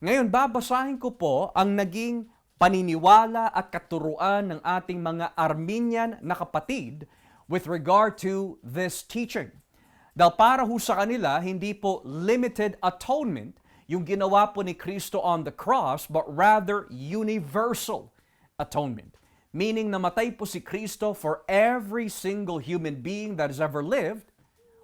Ngayon, babasahin ko po ang naging paniniwala at katuruan ng ating mga Armenian na kapatid with regard to this teaching. Dahil para ho sa kanila, hindi po limited atonement yung ginawa po ni Kristo on the cross, but rather universal atonement. Meaning namatay po si Kristo for every single human being that has ever lived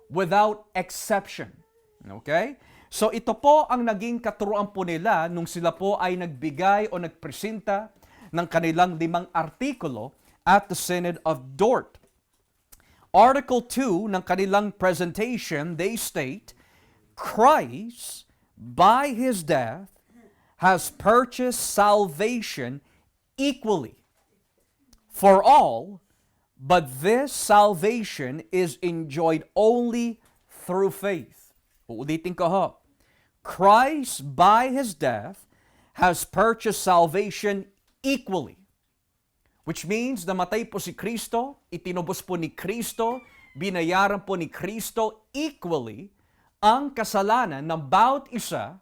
without exception. Okay? So ito po ang naging katuruan po nila nung sila po ay nagbigay o nagpresenta ng kanilang 5 artikulo at the Synod of Dort. Article 2 ng kanilang presentation, they state, Christ, by His death, has purchased salvation equally for all, but this salvation is enjoyed only through faith. Uulitin ko ho. Christ, by His death, has purchased salvation equally. Which means, namatay po si Kristo, itinubos po ni Kristo, binayaran po ni Kristo equally ang kasalanan ng bawat isa,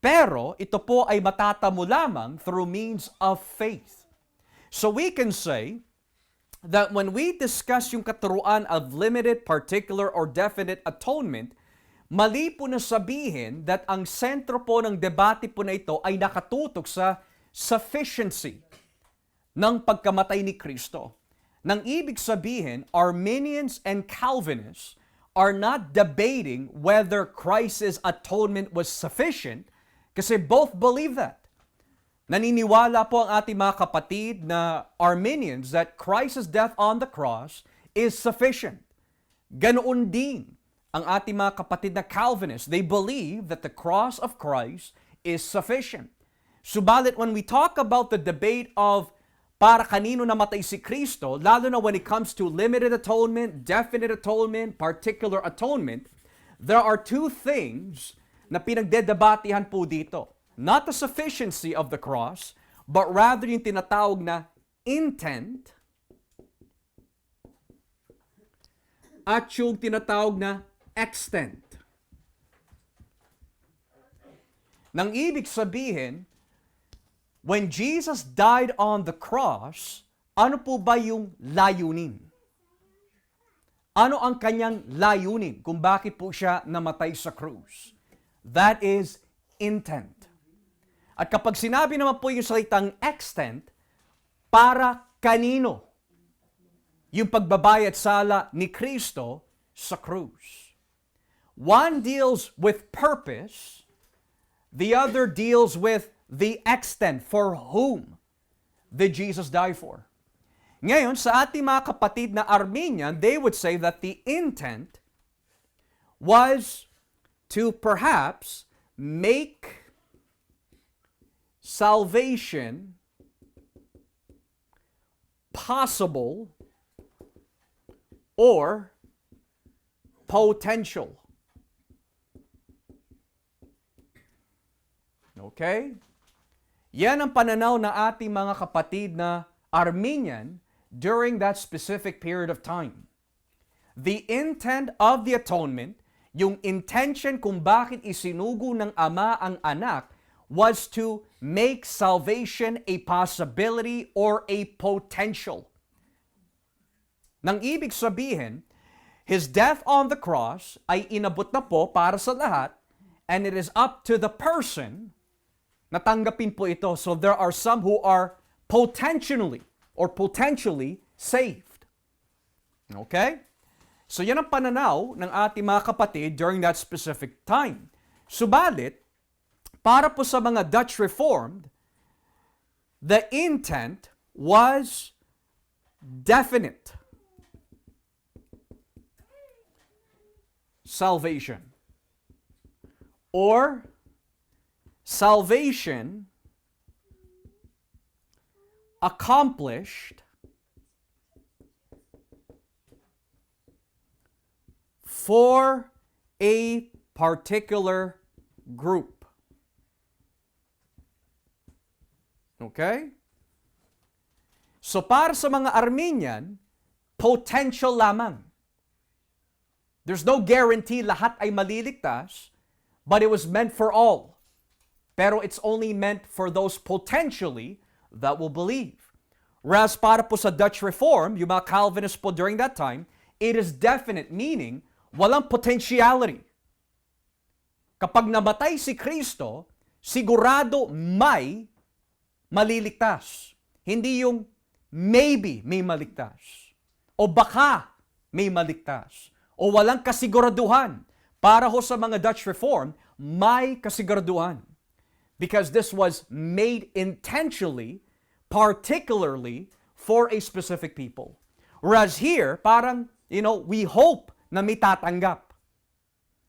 pero ito po ay matatamo lamang through means of faith. So we can say that when we discuss yung katuruan of limited, particular, or definite atonement, mali po na sabihin that ang sentro po ng debate po na ito ay nakatutok sa sufficiency ng pagkamatay ni Kristo. Nang ibig sabihin, Arminians and Calvinists are not debating whether Christ's atonement was sufficient kasi both believe that. Naniniwala po ang ating mga kapatid na Arminians that Christ's death on the cross is sufficient. Ganoon din ang ating mga kapatid na Calvinists. They believe that the cross of Christ is sufficient. Subalit when we talk about the debate of para kanino namatay si Kristo, lalo na when it comes to limited atonement, definite atonement, particular atonement, there are 2 things na pinagdedebatehan po dito. Not the sufficiency of the cross, but rather yung tinatawag na intent at yung tinatawag na extent. Nang ibig sabihin, when Jesus died on the cross, ano po ba yung layunin? Ano ang kanyang layunin kung bakit po siya namatay sa krus? That is intent. At kapag sinabi naman po yung salitang extent, para kanino yung pagbabayad sala ni Kristo sa krus? One deals with purpose, the other deals with the extent for whom did Jesus die for. Ngayon, sa ating mga kapatid na Armenian, they would say that the intent was to perhaps make salvation possible or potential. Okay? Yan ang pananaw ng ating mga kapatid na Armenian during that specific period of time. The intent of the atonement, yung intention kung bakit isinugo ng Ama ang anak, was to make salvation a possibility or a potential. Nang ibig sabihin, His death on the cross ay inabot na po para sa lahat, and it is up to the person na tanggapin po ito. So there are some who are potentially saved. Okay? So yan ang pananaw ng ating mga kapatid during that specific time. Subalit, para po sa mga Dutch Reformed, the intent was definite. Salvation. Or salvation accomplished for a particular group. Okay? So para sa mga Armenian, potential lamang. There's no guarantee lahat ay maliligtas, but it was meant for all. pero it's only meant for those potentially that will believe. Whereas para po sa Dutch Reform, yung mga Calvinists po during that time, it is definite, meaning walang potentiality. Kapag namatay si Kristo, sigurado may maliligtas. Hindi yung maybe may maligtas. O baka may maligtas. O walang kasiguraduhan. Para ho sa mga Dutch Reform, may kasiguraduhan. Because this was made intentionally, particularly for a specific people. Whereas here, parang, we hope na may tatanggap.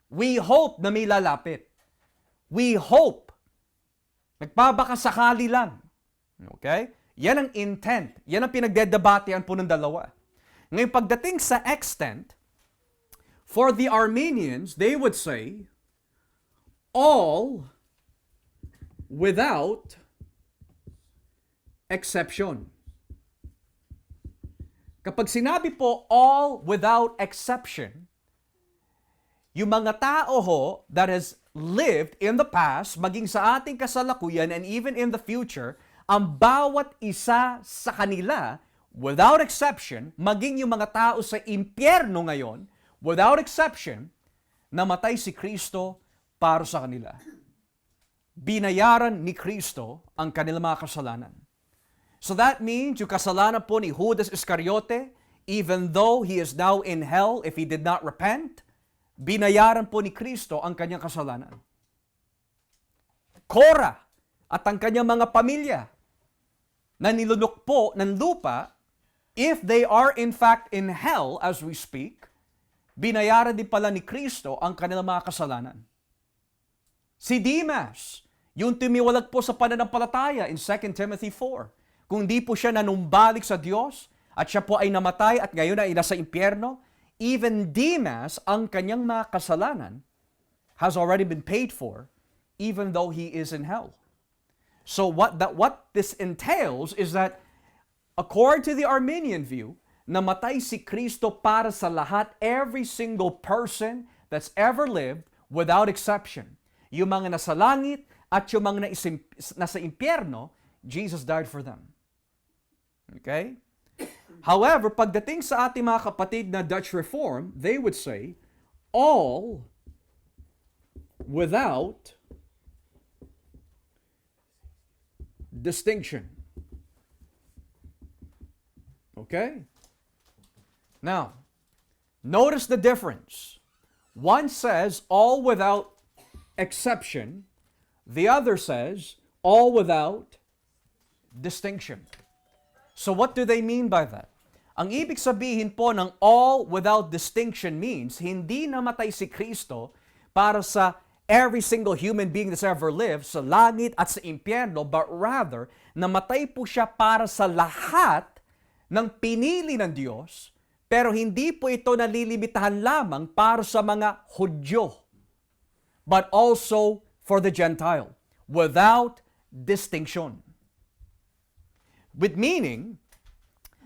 We hope na may lalapit. We hope. Nagpabakasakali lang. Okay? Yan ang intent. Yan ang pinagdedebatean po ng dalawa. Ngayon, pagdating sa extent, for the Armenians, they would say, all without exception. Kapag sinabi po all without exception, yung mga tao ho that has lived in the past, maging sa ating kasalukuyan and even in the future, ang bawat isa sa kanila, without exception, maging yung mga tao sa impyerno ngayon, without exception, namatay si Kristo para sa kanila. Binayaran ni Kristo ang kanilang mga kasalanan. So that means yung kasalanan po ni Judas Iscariote, even though he is now in hell if he did not repent, binayaran po ni Kristo ang kanyang kasalanan. Korah at ang kanyang mga pamilya na nilunok po ng lupa, if they are in fact in hell as we speak, binayaran din pala ni Kristo ang kanilang mga kasalanan. Si Demas, yung tumiwalag po sa pananampalataya in 2 Timothy 4, kung di po siya nanumbalik sa Diyos at siya po ay namatay at ngayon ay nasa impyerno, even Demas, ang kanyang mga kasalanan has already been paid for even though he is in hell. So what this entails is that according to the Armenian view, namatay si Kristo para sa lahat, every single person that's ever lived without exception. Yung mga nasa langit at yung mga nasa impyerno, Jesus died for them. Okay? However, pagdating sa ating mga kapatid na Dutch Reform, they would say, all without distinction. Okay? Now, notice the difference. One says all without exception. The other says all without distinction. So what do they mean by that? Ang ibig sabihin po ng all without distinction means hindi namatay si Kristo para sa every single human being that's ever lived sa langit at sa impyerno, but rather namatay po siya para sa lahat ng pinili ng Diyos, pero hindi po ito nalilimitahan lamang para sa mga Hudyo, but also for the Gentile, without distinction. With meaning,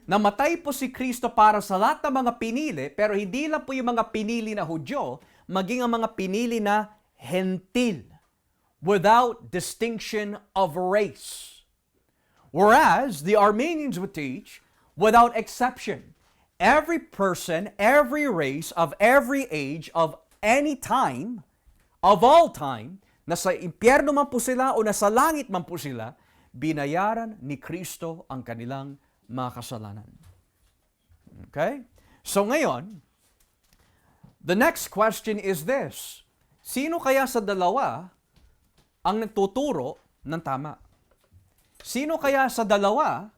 namatay po si Kristo para sa lahat ng mga pinili, pero hindi lang po yung mga pinili na Hudyo, maging ang mga pinili na Hentil, without distinction of race. Whereas the Armenians would teach, without exception, every person, every race, of every age, of any time, of all time, nasa impyerno man po sila o nasa langit man po sila, binayaran ni Kristo ang kanilang mga kasalanan. Okay? So ngayon, the next question is this. Sino kaya sa dalawa ang nagtuturo ng tama? Sino kaya sa dalawa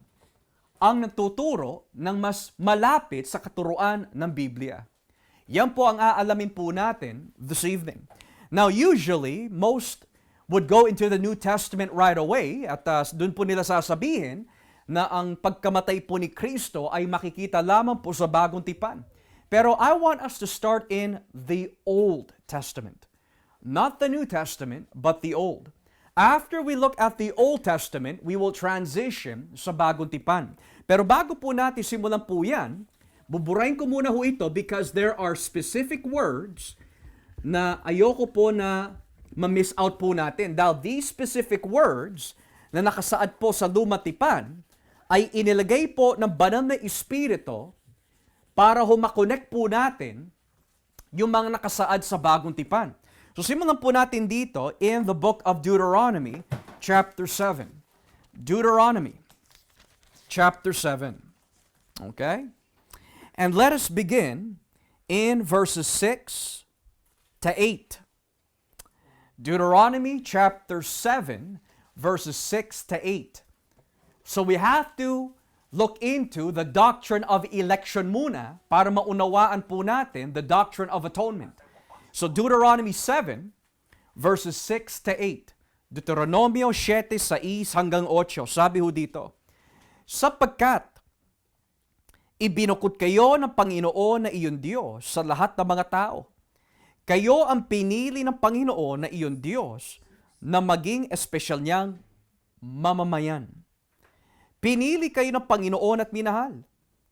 ang nagtuturo ng mas malapit sa katuruan ng Biblia? Yan po ang aalamin po natin this evening. Now, usually, most would go into the New Testament right away at dun po nila sasabihin na ang pagkamatay po ni Kristo ay makikita lamang po sa Bagong Tipan. Pero I want us to start in the Old Testament. Not the New Testament, but the Old. After we look at the Old Testament, we will transition sa Bagong Tipan. Pero bago po natin simulan po yan, buburahin ko muna ho ito because there are specific words na ayoko po na ma-miss out po natin. Dahil these specific words na nakasaad po sa Lumang Tipan ay inilagay po ng banal na Espiritu para humakonect po natin yung mga nakasaad sa Bagong Tipan. So simulan po natin dito in the book of Deuteronomy, chapter 7. Deuteronomy, chapter 7. Okay? And let us begin in verses 6 to 8. Deuteronomy chapter 7, verses 6 to 8. So we have to look into the doctrine of election muna para maunawaan po natin the doctrine of atonement. So Deuteronomy 7, verses 6 to 8. Deuteronomio 7, 6 hanggang 8. Sabi ho dito, sapagkat ibinukod kayo ng Panginoon na iyong Diyos sa lahat ng mga tao. Kayo ang pinili ng Panginoon na iyong Diyos na maging espesyal niyang mamamayan. Pinili kayo ng Panginoon at minahal.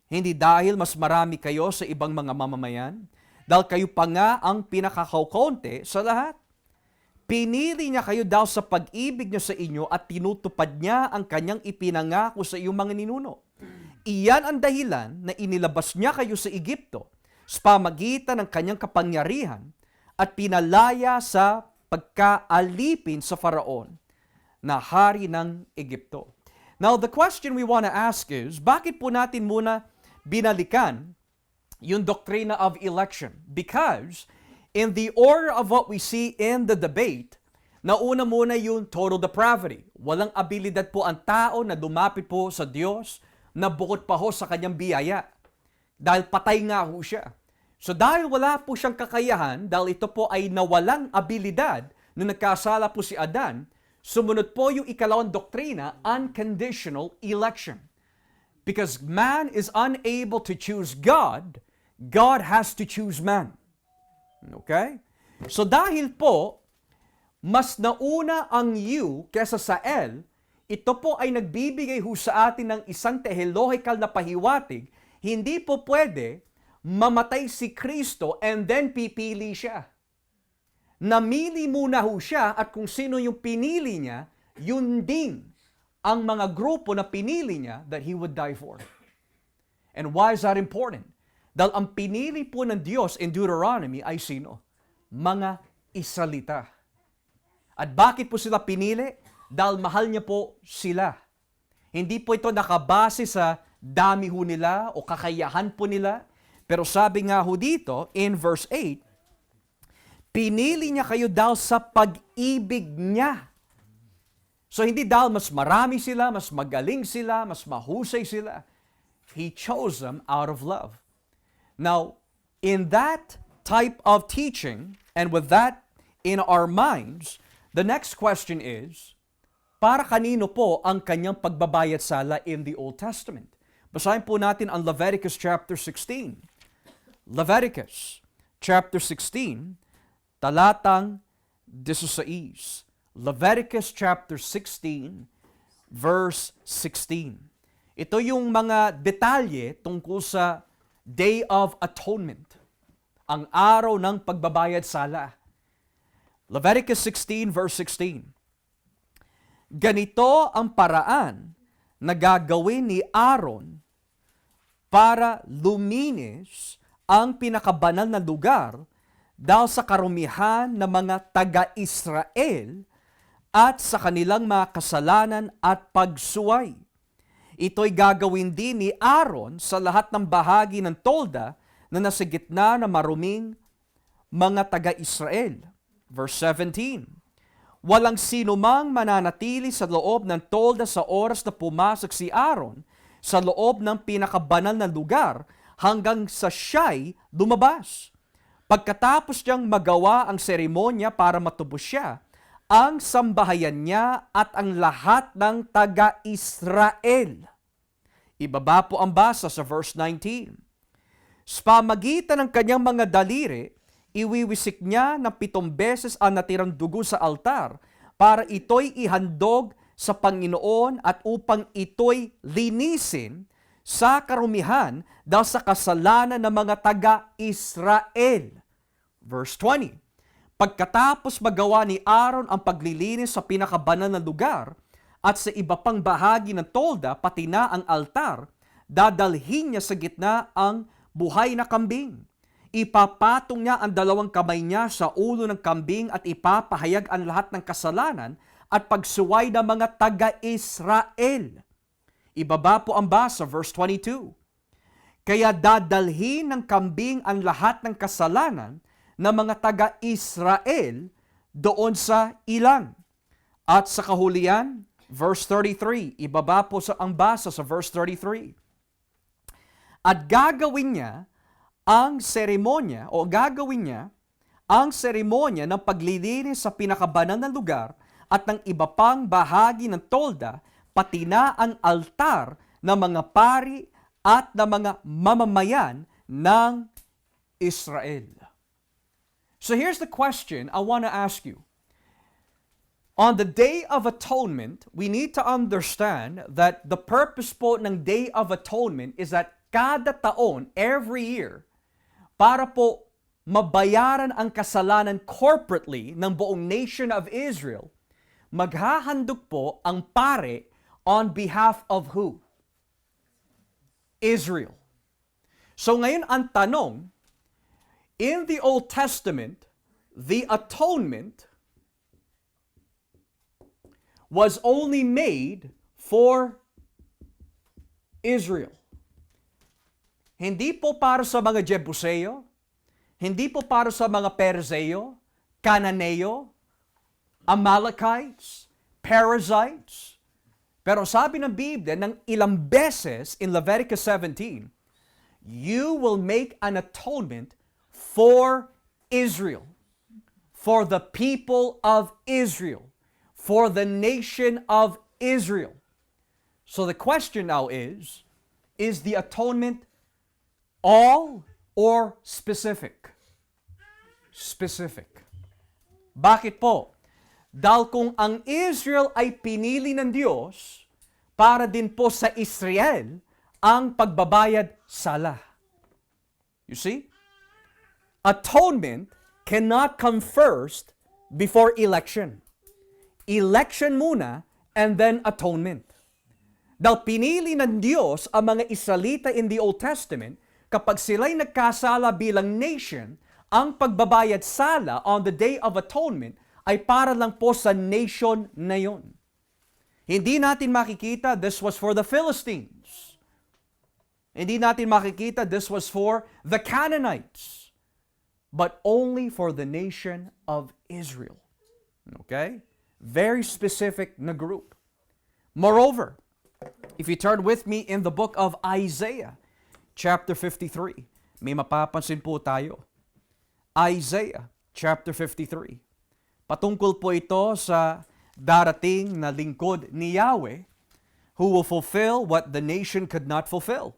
Hindi dahil mas marami kayo sa ibang mga mamamayan, dahil kayo pa nga ang pinakakaunti sa lahat. Pinili niya kayo daw sa pag-ibig niya sa inyo at tinutupad niya ang kanyang ipinangako sa iyong mga ninuno. Iyan ang dahilan na inilabas niya kayo sa Egypto sa pamagitan ng kanyang kapangyarihan at pinalaya sa pagkaalipin sa Faraon na hari ng Egypto. Now, the question we want to ask is, bakit po natin muna binalikan yung doktrina of election? Because in the order of what we see in the debate, nauna muna yung total depravity. Walang abilidad po ang tao na dumapit po sa Diyos na bukod pa ho sa kanyang biyaya. Dahil patay nga ho siya. So dahil wala po siyang kakayahan, dahil ito po ay nawalang abilidad nung nagkasala po si Adan, sumunod po yung ikalawang doktrina, unconditional election. Because man is unable to choose God, God has to choose man. Okay? So dahil po, mas nauna ang you kesa sa L, ito po ay nagbibigay ho sa atin ng isang theological na pahiwatig, hindi po pwede mamatay si Kristo and then pipili siya. Namili muna ho siya at kung sino yung pinili niya, yun din ang mga grupo na pinili niya that He would die for. And why is that important? Dahil ang pinili po ng Diyos in Deuteronomy ay sino? Mga Israelita. At bakit po sila pinili? Dahil mahal niya po sila. Hindi po ito nakabase sa dami ho nila o kakayahan po nila. Pero sabi nga ho dito, in verse 8, pinili niya kayo daw sa pag-ibig niya. So hindi dahil mas marami sila, mas magaling sila, mas mahusay sila. He chose them out of love. Now, in that type of teaching, and with that in our minds, the next question is, para kanino po ang kanyang pagbabayad sala in the Old Testament? Basahin po natin ang Leviticus chapter 16. Leviticus chapter 16, talatang 16. Leviticus chapter 16, verse 16. Ito yung mga detalye tungkol sa Day of Atonement, ang araw ng pagbabayad sala. Leviticus 16, verse 16. Ganito ang paraan na gagawin ni Aaron para luminis ang pinakabanal na lugar dahil sa karumihan ng mga taga-Israel at sa kanilang mga kasalanan at pagsuway. Ito'y gagawin din ni Aaron sa lahat ng bahagi ng tolda na nasa gitna ng maruming mga taga-Israel. Verse 17. Walang sino mang mananatili sa loob ng tolda sa oras na pumasok si Aaron sa loob ng pinakabanal na lugar hanggang sa siya'y lumabas. Pagkatapos niyang magawa ang seremonya para matubos siya, ang sambahayan niya at ang lahat ng taga-Israel. Ibaba po ang basa sa verse 19. Sa pamagitan ng kanyang mga daliri, iwiwisik niya ng 7 beses ang natirang dugo sa altar para ito'y ihandog sa Panginoon at upang ito'y linisin sa karumihan dahil sa kasalanan ng mga taga-Israel. Verse 20. Pagkatapos magawa ni Aaron ang paglilinis sa pinakabanal na lugar at sa iba pang bahagi ng tolda, pati na ang altar, dadalhin niya sa gitna ang buhay na kambing. Ipapatong niya ang 2 kamay niya sa ulo ng kambing at ipapahayag ang lahat ng kasalanan at pagsuway ng mga taga-Israel. Ibaba po ang basa, verse 22. Kaya dadalhin ng kambing ang lahat ng kasalanan ng mga taga-Israel doon sa ilang. At sa kahulian, verse 33, ibaba po ang basa sa verse 33. At gagawin niya ang seremonya ng paglilinis sa pinakabanal na lugar at ng iba pang bahagi ng tolda, pati na ang altar ng mga pari at ng mga mamamayan ng Israel. So here's the question I want to ask you. On the Day of Atonement, we need to understand that the purpose po ng Day of Atonement is that kada taon, every year, para po mabayaran ang kasalanan corporately ng buong nation of Israel, maghahandog po ang pare on behalf of who? Israel. So ngayon ang tanong, in the Old Testament, the atonement was only made for Israel. Hindi po para sa mga Jebuseo, hindi po para sa mga Perizeo, Cananeo, Amalekites, Perizzites. Pero sabi ng Biblia ng ilang beses in Leviticus 17, you will make an atonement for Israel, for the people of Israel, for the nation of Israel. So the question now is the atonement all or specific? Specific. Bakit po? Dahil kung ang Israel ay pinili ng Diyos, para din po sa Israel ang pagbabayad sala. You see? Atonement cannot come first before election. Election muna and then atonement. Dahil pinili ng Diyos ang mga Israelita in the Old Testament, kapag sila'y nagkasala bilang nation, ang pagbabayad sala on the Day of Atonement ay para lang po sa nation na yon. Hindi natin makikita this was for the Philistines. Hindi natin makikita this was for the Canaanites. But only for the nation of Israel. Okay? Very specific na group. Moreover, if you turn with me in the book of Isaiah, chapter 53, may mapapansin po tayo. Isaiah chapter 53. Patungkol po ito sa darating na lingkod ni Yahweh who will fulfill what the nation could not fulfill.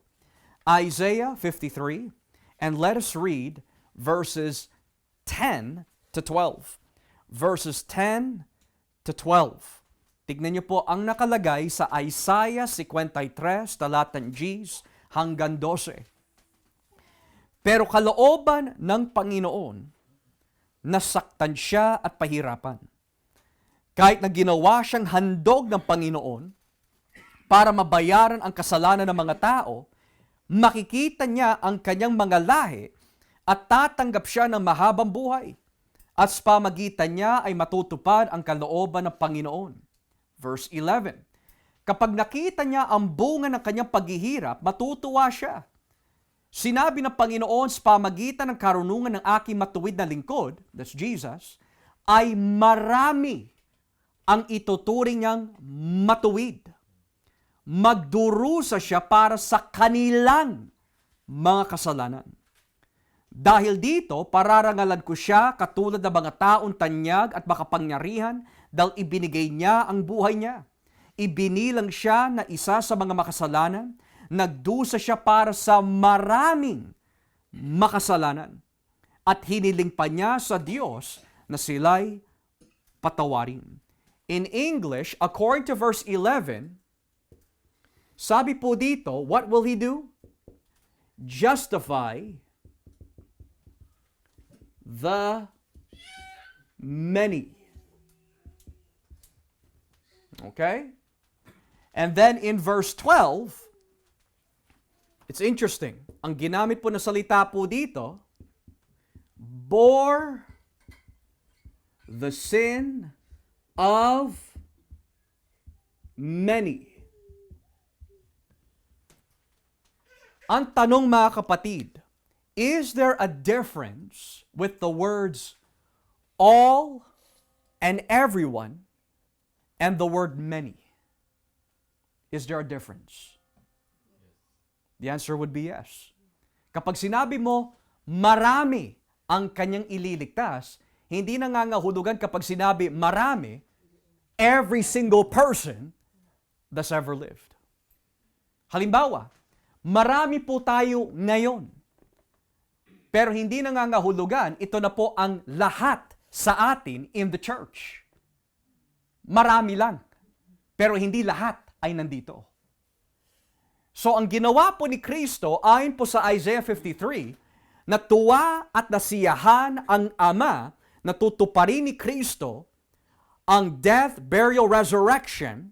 Isaiah 53, and let us read verses 10 to 12. Verses 10 to 12. Tignan niyo po ang nakalagay sa Isaiah 53, talatang Gs hanggang 12. Pero kalooban ng Panginoon, nasaktan siya at pahirapan. Kahit na ginawa siyang handog ng Panginoon para mabayaran ang kasalanan ng mga tao, makikita niya ang kanyang mga lahi at tatanggap siya ng mahabang buhay. At sa pamagitan niya ay matutupad ang kalooban ng Panginoon. Verse 11, kapag nakita niya ang bunga ng kanyang paghihirap, matutuwa siya. Sinabi ng Panginoon sa pamagitan ng karunungan ng aking matuwid na lingkod, that's Jesus, ay marami ang ituturing niyang matuwid. Magdurusa siya para sa kanilang mga kasalanan. Dahil dito, pararangalan ko siya katulad ng mga taong tanyag at makapangyarihan dahil ibinigay niya ang buhay niya. Ibinilang siya na isa sa mga makasalanan, nagdusa siya para sa maraming makasalanan. At hiniling pa niya sa Diyos na sila'y patawarin. In English, according to verse 11, sabi po dito, what will He do? Justify the many. Okay? And then in verse 12, it's interesting. Ang ginamit po na salita po dito, bore the sin of many. Ang tanong mga kapatid, is there a difference with the words all and everyone and the word many? Is there a difference? The answer would be yes. Kapag sinabi mo, marami ang kanyang ililigtas, hindi nangangahulugan kapag sinabi marami, every single person that's ever lived. Halimbawa, marami po tayo ngayon. Pero hindi nangangahulugan, ito na po ang lahat sa atin in the church. Marami lang. Pero hindi lahat ay nandito. So ang ginawa po ni Kristo, ayon po sa Isaiah 53, natuwa at nasiyahan ang Ama na tutuparin ni Kristo ang death, burial, resurrection,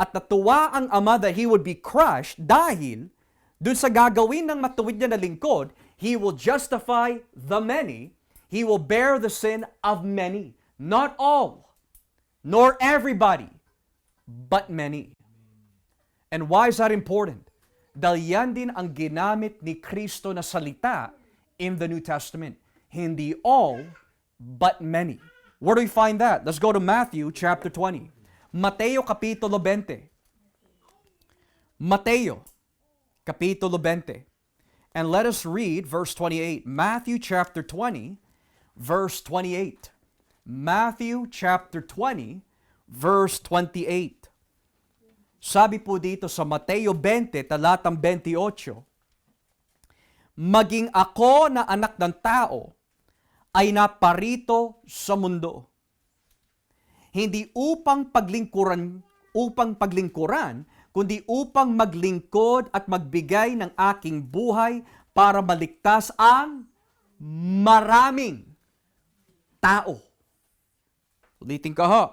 at natuwa ang Ama that He would be crushed dahil dun sa gagawin ng matuwid niya na lingkod, He will justify the many, He will bear the sin of many. Not all, nor everybody, but many. And why is that important? Dahil yan din ang ginamit ni Kristo na salita in the New Testament. Hindi all, but many. Where do we find that? Let's go to Matthew chapter 20. Mateo kapitulo 20. Mateo kapitulo 20. And let us read verse 28. Matthew chapter 20, verse 28. Matthew chapter 20, verse 28. Sabi po dito sa Mateo 20, talatang 28, maging ako na anak ng tao ay naparito sa mundo. Hindi upang paglingkuran, kundi upang maglingkod at magbigay ng aking buhay para maligtas ang maraming tao. Ulitin ko ho.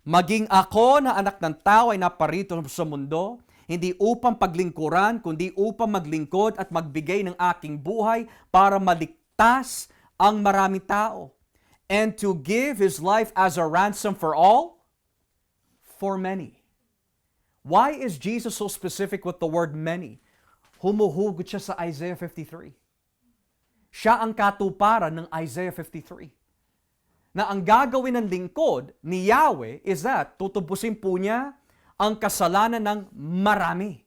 Maging ako na anak ng tao ay naparito sa mundo, hindi upang paglingkuran, kundi upang maglingkod at magbigay ng aking buhay para maligtas ang maraming tao. And to give His life as a ransom for all? For many. Why is Jesus so specific with the word many? Humuhugot siya sa Isaiah 53. Siya ang katuparan ng Isaiah 53. Na ang gagawin ng lingkod ni Yahweh is that tutubusin po niya ang kasalanan ng marami.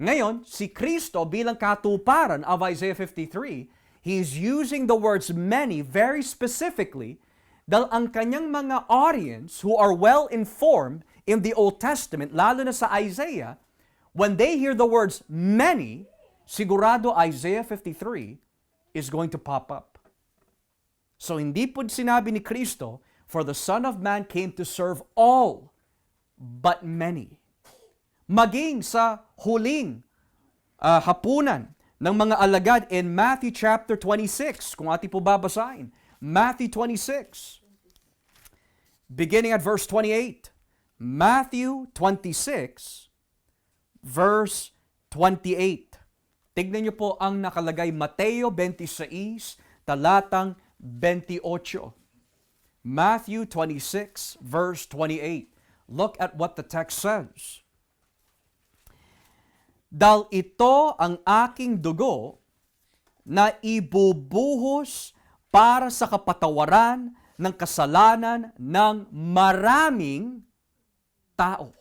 Ngayon, si Kristo bilang katuparan of Isaiah 53, He's using the words many very specifically dahil ang kanyang mga audience who are well-informed in the Old Testament, lalo na sa Isaiah, when they hear the words many, sigurado Isaiah 53 is going to pop up. So hindi po sinabi ni Kristo, for the Son of Man came to serve all, but many. Maging sa huling hapunan ng mga alagad in Matthew chapter 26, kung ating po babasahin, Matthew 26, beginning at verse 28. Matthew 26, verse 28. Tignan niyo po ang nakalagay, Mateo 26, talatang 28. Matthew 26, verse 28. Look at what the text says. Dahil ito ang aking dugo na ibubuhos para sa kapatawaran ng kasalanan ng maraming tao.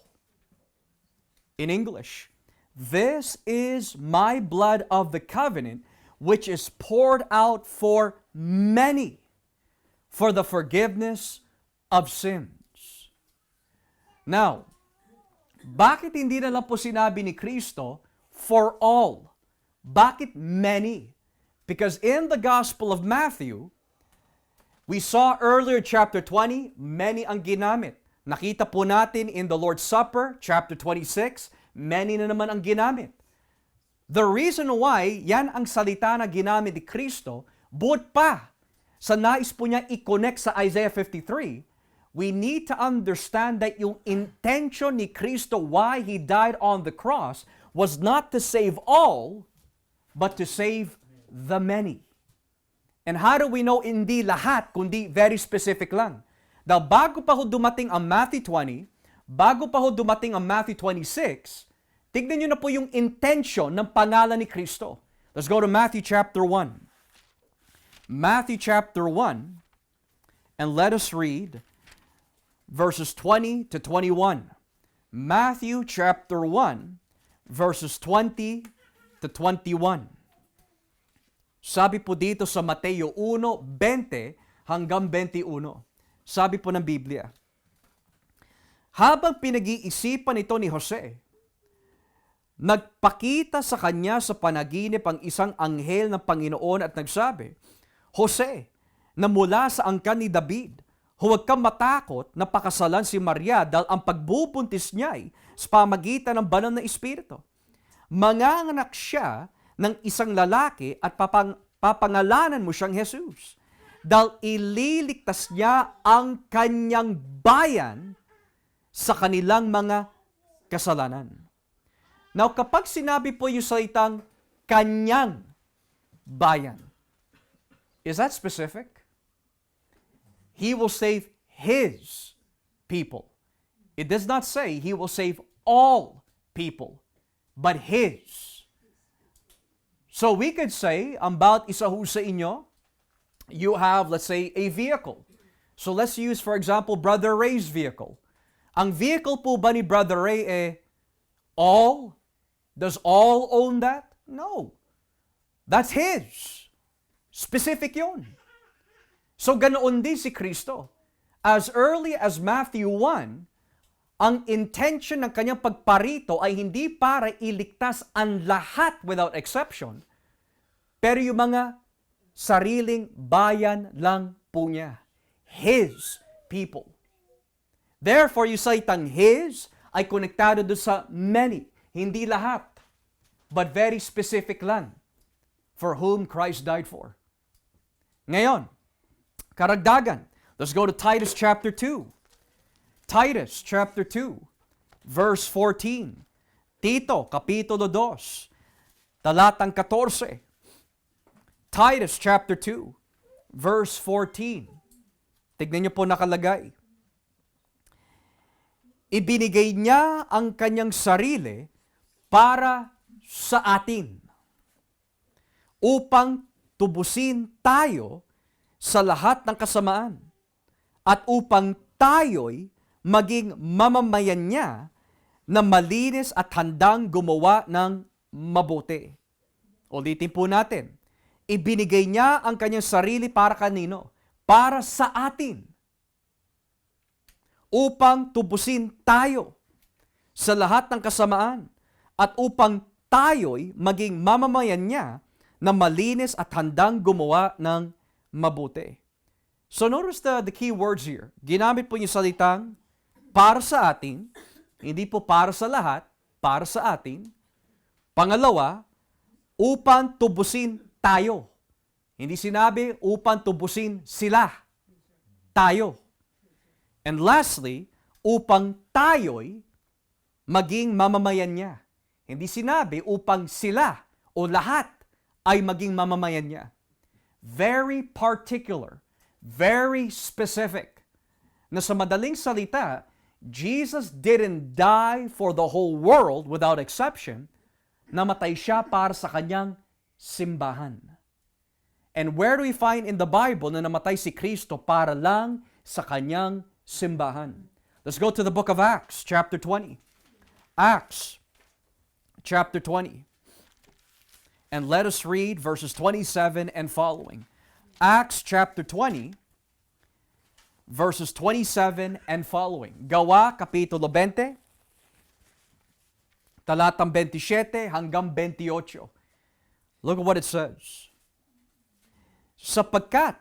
In English, this is my blood of the covenant which is poured out for many for the forgiveness of sins. Now, bakit hindi na lang po sinabi ni Kristo, for all? Bakit many? Because in the Gospel of Matthew, we saw earlier chapter 20, many ang ginamit. Nakita po natin in the Lord's Supper, chapter 26, many na naman ang ginamit. The reason why yan ang salita na ginamit ni Kristo, buot pa sa nais po niya i-connect sa Isaiah 53, we need to understand that yung intention ni Kristo why He died on the cross was not to save all, but to save the many. And how do we know hindi lahat, kundi very specific lang? Dahil bago pa ho dumating ang Matthew 20, bago pa ho dumating ang Matthew 26, tignan nyo na po yung intention ng pangalan ni Kristo. Let's go to Matthew chapter 1. Matthew chapter 1, and let us read verses 20 to 21. Matthew chapter 1, verses 20 to 21. Sabi po dito sa Mateo 1:20 hanggang 21. Sabi po ng Biblia, habang pinag-iisipan ito ni Jose, nagpakita sa kanya sa panaginip ang isang anghel ng Panginoon at nagsabi, Jose, na mula sa angkan ni David, huwag kang matakot na pakasalan si Maria dahil ang pagbubuntis niya ay sa pamagitan ng banal na Espiritu. Manganganak siya ng isang lalaki at papangalanan mo siyang Jesus. Dahil ililigtas niya ang kanyang bayan sa kanilang mga kasalanan. Now, kapag sinabi po yung salitang kanyang bayan, is that specific? He will save His people. It does not say He will save all people, but His. So we could say, about isa ho sa inyo, you have, let's say, a vehicle. So let's use, for example, Brother Ray's vehicle. Ang vehicle po ba ni Brother Ray all? Does all own that? No. That's his. Specific yun. So ganoon din si Kristo. As early as Matthew 1, ang intention ng kanyang pagparito ay hindi para iligtas ang lahat without exception, pero yung mga sariling bayan lang po niya. His people. Therefore, yung salitang His ay konektado doon sa many, hindi lahat, but very specific lang for whom Christ died for. Ngayon, karagdagan, let's go to Titus chapter 2. Titus chapter 2, verse 14. Tito, kapitulo 2, talatang 14. Titus chapter 2, verse 14. Tignan niyo po nakalagay. Ibinigay niya ang kanyang sarili para sa atin upang tubusin tayo sa lahat ng kasamaan at upang tayo'y maging mamamayan niya na malinis at handang gumawa ng mabuti. Ulitin po natin. Ibinigay niya ang kanyang sarili para kanino? Para sa atin. Upang tubusin tayo sa lahat ng kasamaan at upang tayo'y maging mamamayan niya na malinis at handang gumawa ng mabuti. So notice the key words here. Ginamit po yung salitang para sa atin, hindi po para sa lahat, para sa atin. Pangalawa, upang tubusin tayo. Hindi sinabi upang tubusin sila, tayo. And lastly, upang tayo'y maging mamamayan niya. Hindi sinabi upang sila o lahat ay maging mamamayan niya. Very particular, very specific. Na sa madaling salita, Jesus didn't die for the whole world without exception. Namatay siya para sa kanyang simbahan. And where do we find in the Bible na namatay si Kristo para lang sa kanyang simbahan? Let's go to the book of Acts, chapter 20. Acts, chapter 20. And let us read verses 27 and following. Acts chapter 20, verses 27 and following. Gawa, kapitulo 20, talatang 27 hanggang 28. Look at what it says. Sapagkat,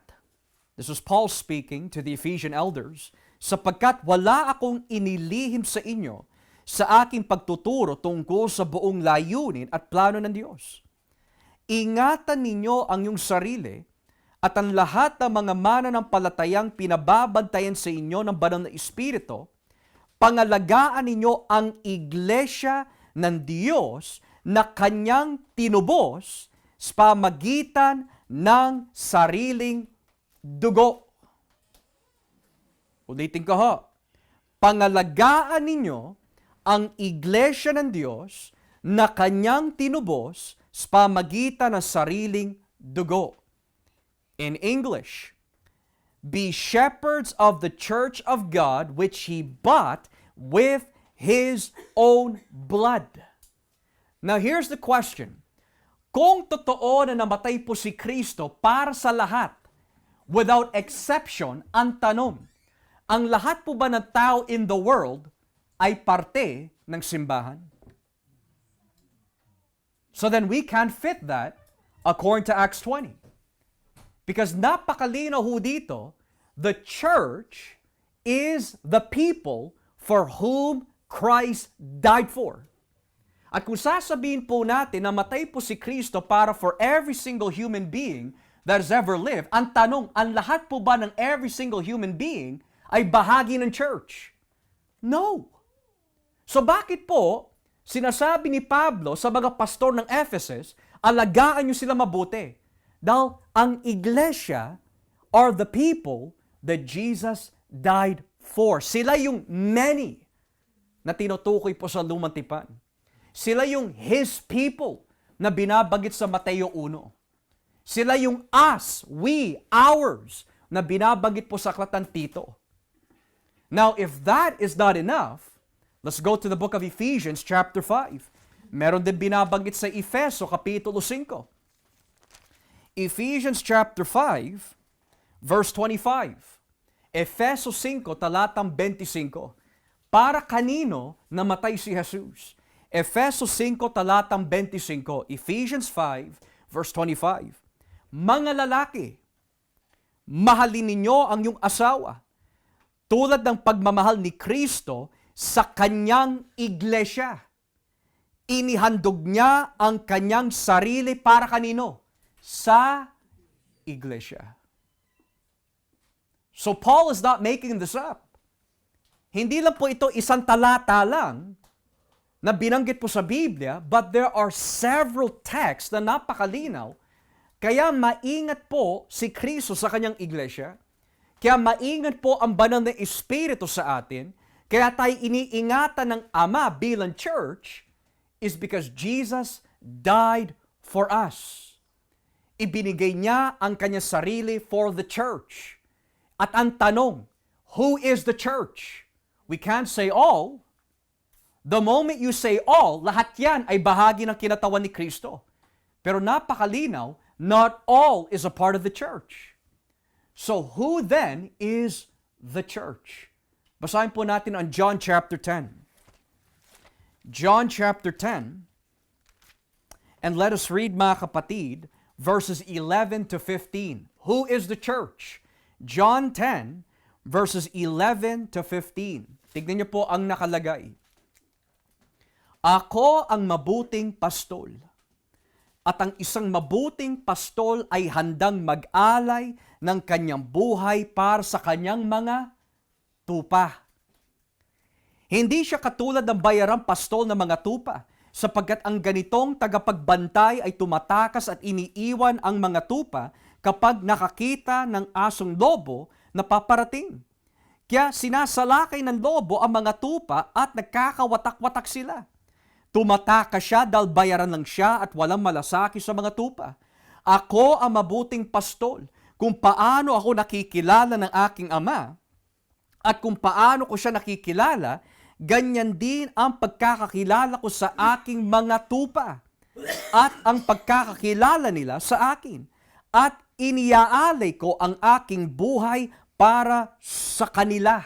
this is Paul speaking to the Ephesian elders, sapagkat wala akong inilihim sa inyo sa aking pagtuturo tungkol sa buong layunin at plano ng Diyos. Ingatan ninyo ang iyong sarili at ang lahat ng mga mananampalatayang pinababantayan sa inyo ng Banal na Espiritu, pangalagaan ninyo ang iglesia ng Diyos na kanyang tinubos sa pamagitan ng sariling dugo. Ulitin ko ho. Pangalagaan ninyo ang iglesia ng Diyos na kanyang tinubos sa pamagitan ng sariling dugo. In English, be shepherds of the church of God which He bought with His own blood. Now here's the question. Kung totoo na namatay po si Kristo para sa lahat, without exception, ang tanong, ang lahat po ba ng tao in the world ay parte ng simbahan? So then we can't fit that according to Acts 20. Because napakalinaw ho dito, the church is the people for whom Christ died for. At kung sasabihin po natin na matay po si Kristo para for every single human being that has ever lived, ang tanong, ang lahat po ba ng every single human being ay bahagi ng church? No. So bakit po sinasabi ni Pablo sa mga pastor ng Ephesus, alagaan nyo sila mabuti? Dahil ang iglesia are the people that Jesus died for. Sila yung many na tinutukoy po sa Lumang Tipan. Sila yung His people na binabagit sa Mateo 1. Sila yung us, we, ours, na binabagit po sa Aklatang Tito. Now, if that is not enough, let's go to the book of Ephesians chapter 5. Meron din binabagit sa Efeso kapitulo 5. Ephesians chapter 5, verse 25. Efeso 5, talatang 25. Para kanino namatay si Jesus? Efeso 5, talatang 25. Ephesians 5, verse 25. Mga lalaki, mahalin ninyo ang iyong asawa, tulad ng pagmamahal ni Kristo sa kanyang iglesia. Inihandog niya ang kanyang sarili para kanino? Sa iglesia. So Paul is not making this up. Hindi lang po ito isang talata lang na binanggit po sa Biblia, but there are several texts na napakalinaw. Kaya maingat po si Kristo sa kanyang iglesia. Kaya maingat po ang Banal na Espiritu sa atin. Kaya tayo iniingatan ng Ama bilang church is because Jesus died for us. Ibinigay niya ang kanyang sarili for the church. At ang tanong, who is the church? We can't say all. The moment you say all, lahat yan ay bahagi ng kinatawan ni Kristo. Pero napakalinaw, not all is a part of the church. So who then is the church? Basahin po natin ang John chapter 10. John chapter 10. And let us read, mga kapatid, verses 11 to 15. Who is the church? John 10, verses 11 to 15. Tignan niyo po ang nakalagay. Ako ang mabuting pastol, at ang isang mabuting pastol ay handang mag-alay ng kanyang buhay para sa kanyang mga tupa. Hindi siya katulad ng bayarang pastol ng mga tupa, sapagkat ang ganitong tagapagbantay ay tumatakas at iniiwan ang mga tupa kapag nakakita ng asong lobo na paparating. Kaya sinasalakay ng lobo ang mga tupa at nagkakawatak-watak sila. Tumatakas siya dahil bayaran lang siya at walang malasakit sa mga tupa. Ako ang mabuting pastol, kung paano ako nakikilala ng aking Ama at kung paano ko siya nakikilala, ganyan din ang pagkakakilala ko sa aking mga tupa at ang pagkakakilala nila sa akin. At iniaalay ko ang aking buhay para sa kanila.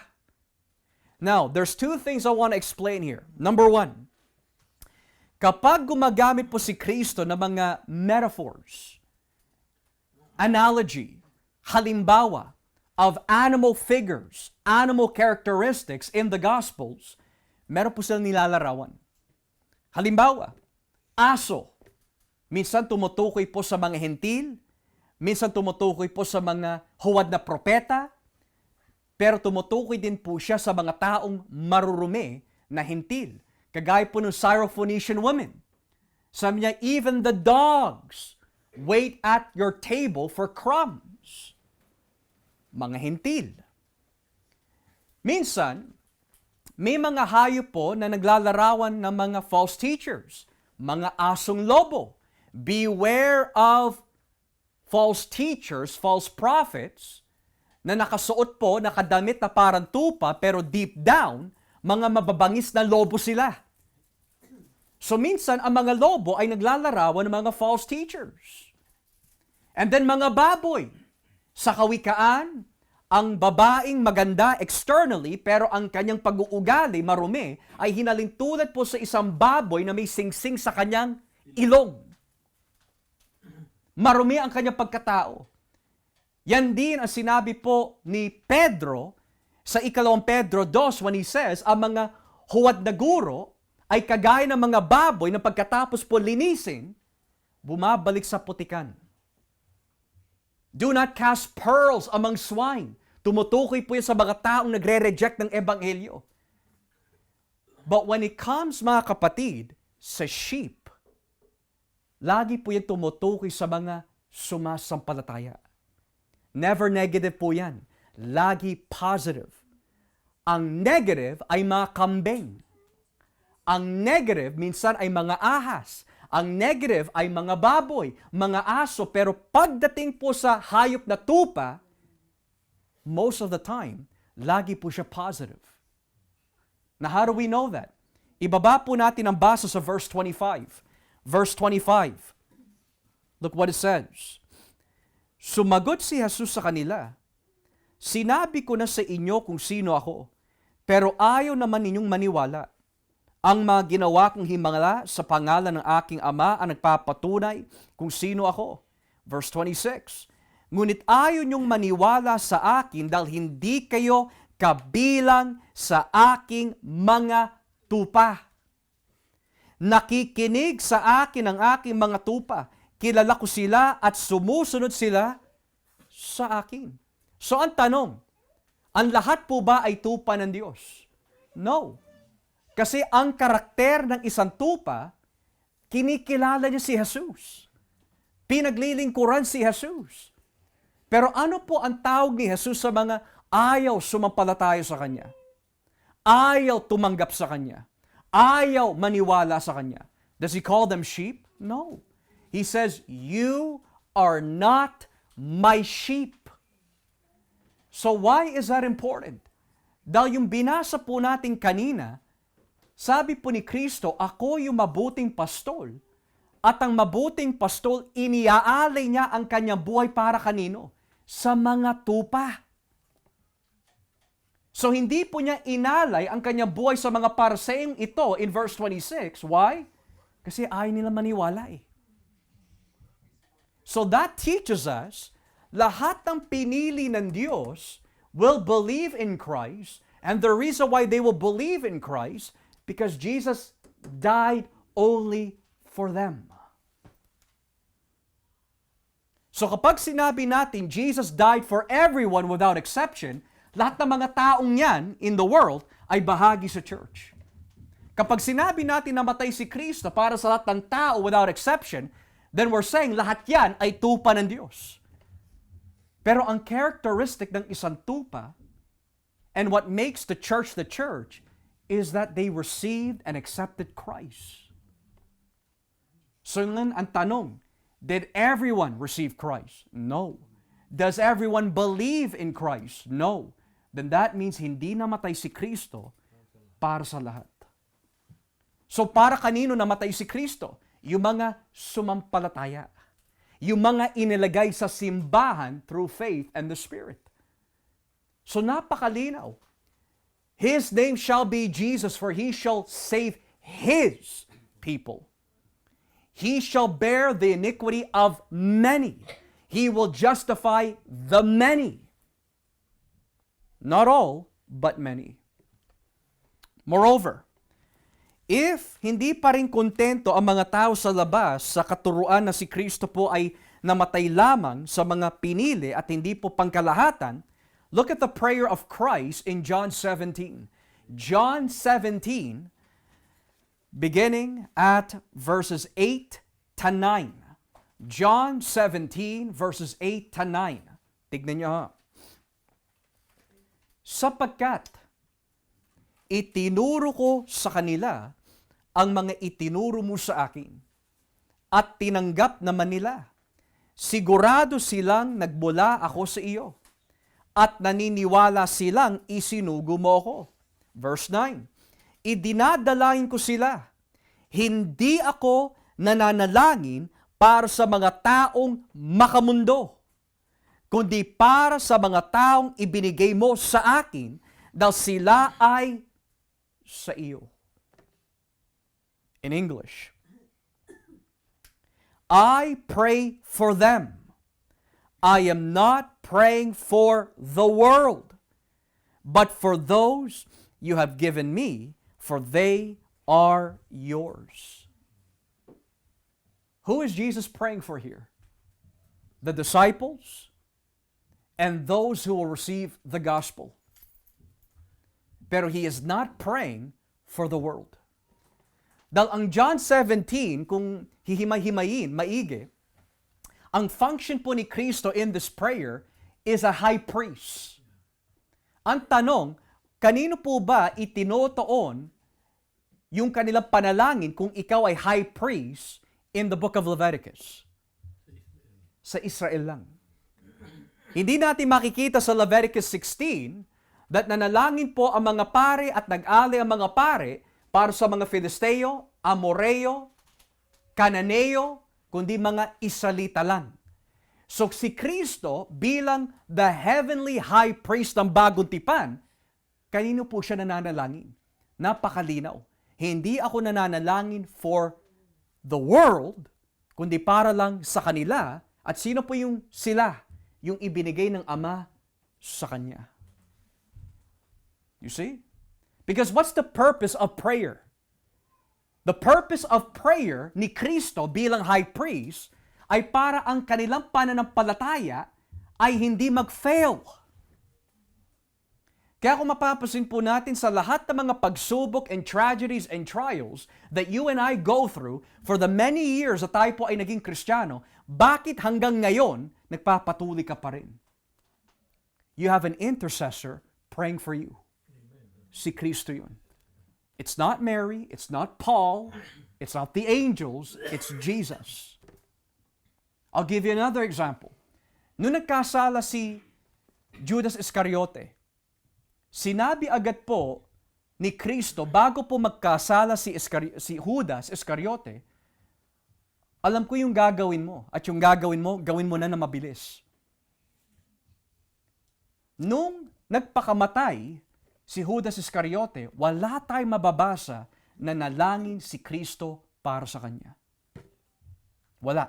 Now, there's two things I want to explain here. Number one, kapag gumagamit po si Kristo ng mga metaphors, analogy, halimbawa, of animal figures, animal characteristics in the Gospels, meron po silang nilalarawan. Halimbawa, aso. Minsan tumutukoy po sa mga hentil, Minsan tumutukoy po sa mga huwad na propeta, pero tumutukoy din po siya sa mga taong marurumi na hintil. Kagaya po ng Syrophoenician woman. Sabi niya, even the dogs wait at your table for crumbs. Mga hintil. Minsan, may mga hayop po na naglalarawan ng mga false teachers, mga asong lobo. Beware of false teachers, false prophets, na nakasuot po, nakadamit na parang tupa, pero deep down, mga mababangis na lobo sila. So minsan, ang mga lobo ay naglalarawan ng mga false teachers. And then mga baboy. Sa kawikaan, ang babaeng maganda externally, pero ang kanyang pag-uugali, marumi, ay hinalintulad po sa isang baboy na may singsing sa kanyang ilong. Marumi ang kanyang pagkatao. Yan din ang sinabi po ni Pedro sa 2 Pedro 2 when he says, ang mga huwad na guro ay kagaya ng mga baboy na pagkatapos po linisin, bumabalik sa putikan. Do not cast pearls among swine. Tumutukoy po yan sa mga taong nagre-reject ng ebanghelyo. But when it comes, mga kapatid, sa sheep, lagi po yan tumutukoy sa mga sumasampalataya. Never negative po yan. Lagi positive. Ang negative ay mga kambing. Ang negative minsan ay mga ahas. Ang negative ay mga baboy, mga aso. Pero pagdating po sa hayop na tupa, most of the time, lagi po siya positive. Now, how do we know that? Ibaba po natin ang basa sa verse 25. Verse 25. Look what it says. Sumagot si Jesus sa kanila, sinabi ko na sa inyo kung sino ako, pero ayaw naman ninyong maniwala. Ang mga ginawa kong himala sa pangalan ng aking Ama ang nagpapatunay kung sino ako. Verse 26. Ngunit ayaw niyong maniwala sa akin dahil hindi kayo kabilang sa aking mga tupa. Nakikinig sa akin ang aking mga tupa. Kilala ko sila at sumusunod sila sa akin. So ang tanong, ang lahat po ba ay tupa ng Diyos? No. Kasi ang karakter ng isang tupa, kinikilala niya si Jesus. Pinaglilingkuran si Jesus. Pero ano po ang tawag ni Jesus sa mga ayaw sumampalataya sa Kanya? Ayaw tumanggap sa Kanya. Ayaw maniwala sa Kanya. Does He call them sheep? No. He says, you are not my sheep. So why is that important? Dahil yung binasa po natin kanina, sabi po ni Kristo, ako yung mabuting pastol. At ang mabuting pastol, iniaalay niya ang kanyang buhay para kanino? Sa mga tupa. So hindi po niya inalay ang kanyang buhay sa mga parsayong ito in verse 26. Why? Kasi ayaw nila maniwala eh. So that teaches us, lahat ng pinili ng Diyos will believe in Christ, and the reason why they will believe in Christ, because Jesus died only for them. So kapag sinabi natin Jesus died for everyone without exception, lahat ng mga taong yan in the world ay bahagi sa church. Kapag sinabi natin na matay si Kristo para sa lahat ng tao without exception, then we're saying lahat yan ay tupa ng Diyos. Pero ang characteristic ng isang tupa and what makes the church is that they received and accepted Christ. So ngayon ang tanong, did everyone receive Christ? No. Does everyone believe in Christ? No. Then that means hindi namatay si Kristo para sa lahat. So para kanino namatay si Kristo? Yung mga sumampalataya. Yung mga inilagay sa simbahan through faith and the Spirit. So napakalinaw. His name shall be Jesus, for He shall save His people. He shall bear the iniquity of many. He will justify the many. Not all, but many. Moreover, if hindi pa rin kontento ang mga tao sa labas sa katuruan na si Kristo po ay namatay lamang sa mga pinili at hindi po pangkalahatan, look at the prayer of Christ in John 17. John 17, beginning at verses 8 to 9. John 17, verses 8 to 9. Tignan niyo ha. Sapagkat itinuro ko sa kanila ang mga itinuro mo sa akin at tinanggap naman nila. Sigurado silang nagmula ako sa iyo at naniniwala silang isinugo mo ako. Verse 9, idinadalain ko sila. Hindi ako nananalangin para sa mga taong makamundo, kundi para sa mga taong ibinigay mo sa akin dahil sila ay sa iyo. In English, I pray for them. I am not praying for the world, but for those you have given me, for they are yours. Who is Jesus praying for here? The disciples and those who will receive the gospel. Pero He is not praying for the world. Dahil ang John 17, kung hihimay-himayin, maigi, ang function po ni Kristo in this prayer is a high priest. Ang tanong, kanino po ba itinotoon yung kanilang panalangin kung ikaw ay high priest in the book of Leviticus? Sa Israel lang. Hindi natin makikita sa Leviticus 16 that nanalangin po ang mga pare at nag-ali ang mga pare para sa mga Filisteo, Amoreo, Cananeo, kundi mga Israelita lang. So si Kristo bilang the heavenly high priest ng bagong tipan, kanino po siya nananalangin? Napakalinaw. Hindi ako nananalangin for the world, kundi para lang sa kanila. At sino po yung sila? Yung ibinigay ng Ama sa Kanya. You see? Because what's the purpose of prayer? The purpose of prayer ni Kristo bilang high priest ay para ang kanilang pananampalataya ay hindi mag-fail. Kaya kung mapapansin po natin sa lahat ng mga pagsubok and tragedies and trials that you and I go through for the many years na tayo po ay naging Kristiyano, bakit hanggang ngayon nagpapatuloy ka pa rin? You have an intercessor praying for you. Si Kristo yun. It's not Mary, it's not Paul, it's not the angels, it's Jesus. I'll give you another example. Noong nagkasala si Judas Iscariote, sinabi agad po ni Kristo bago po magkasala si Judas Iscariote, alam ko yung gagawin mo at yung gagawin mo, gawin mo na mabilis. Nung nagpakamatay si Judas Iscariote, wala tayong mababasa na nalangin si Kristo para sa kanya. Wala.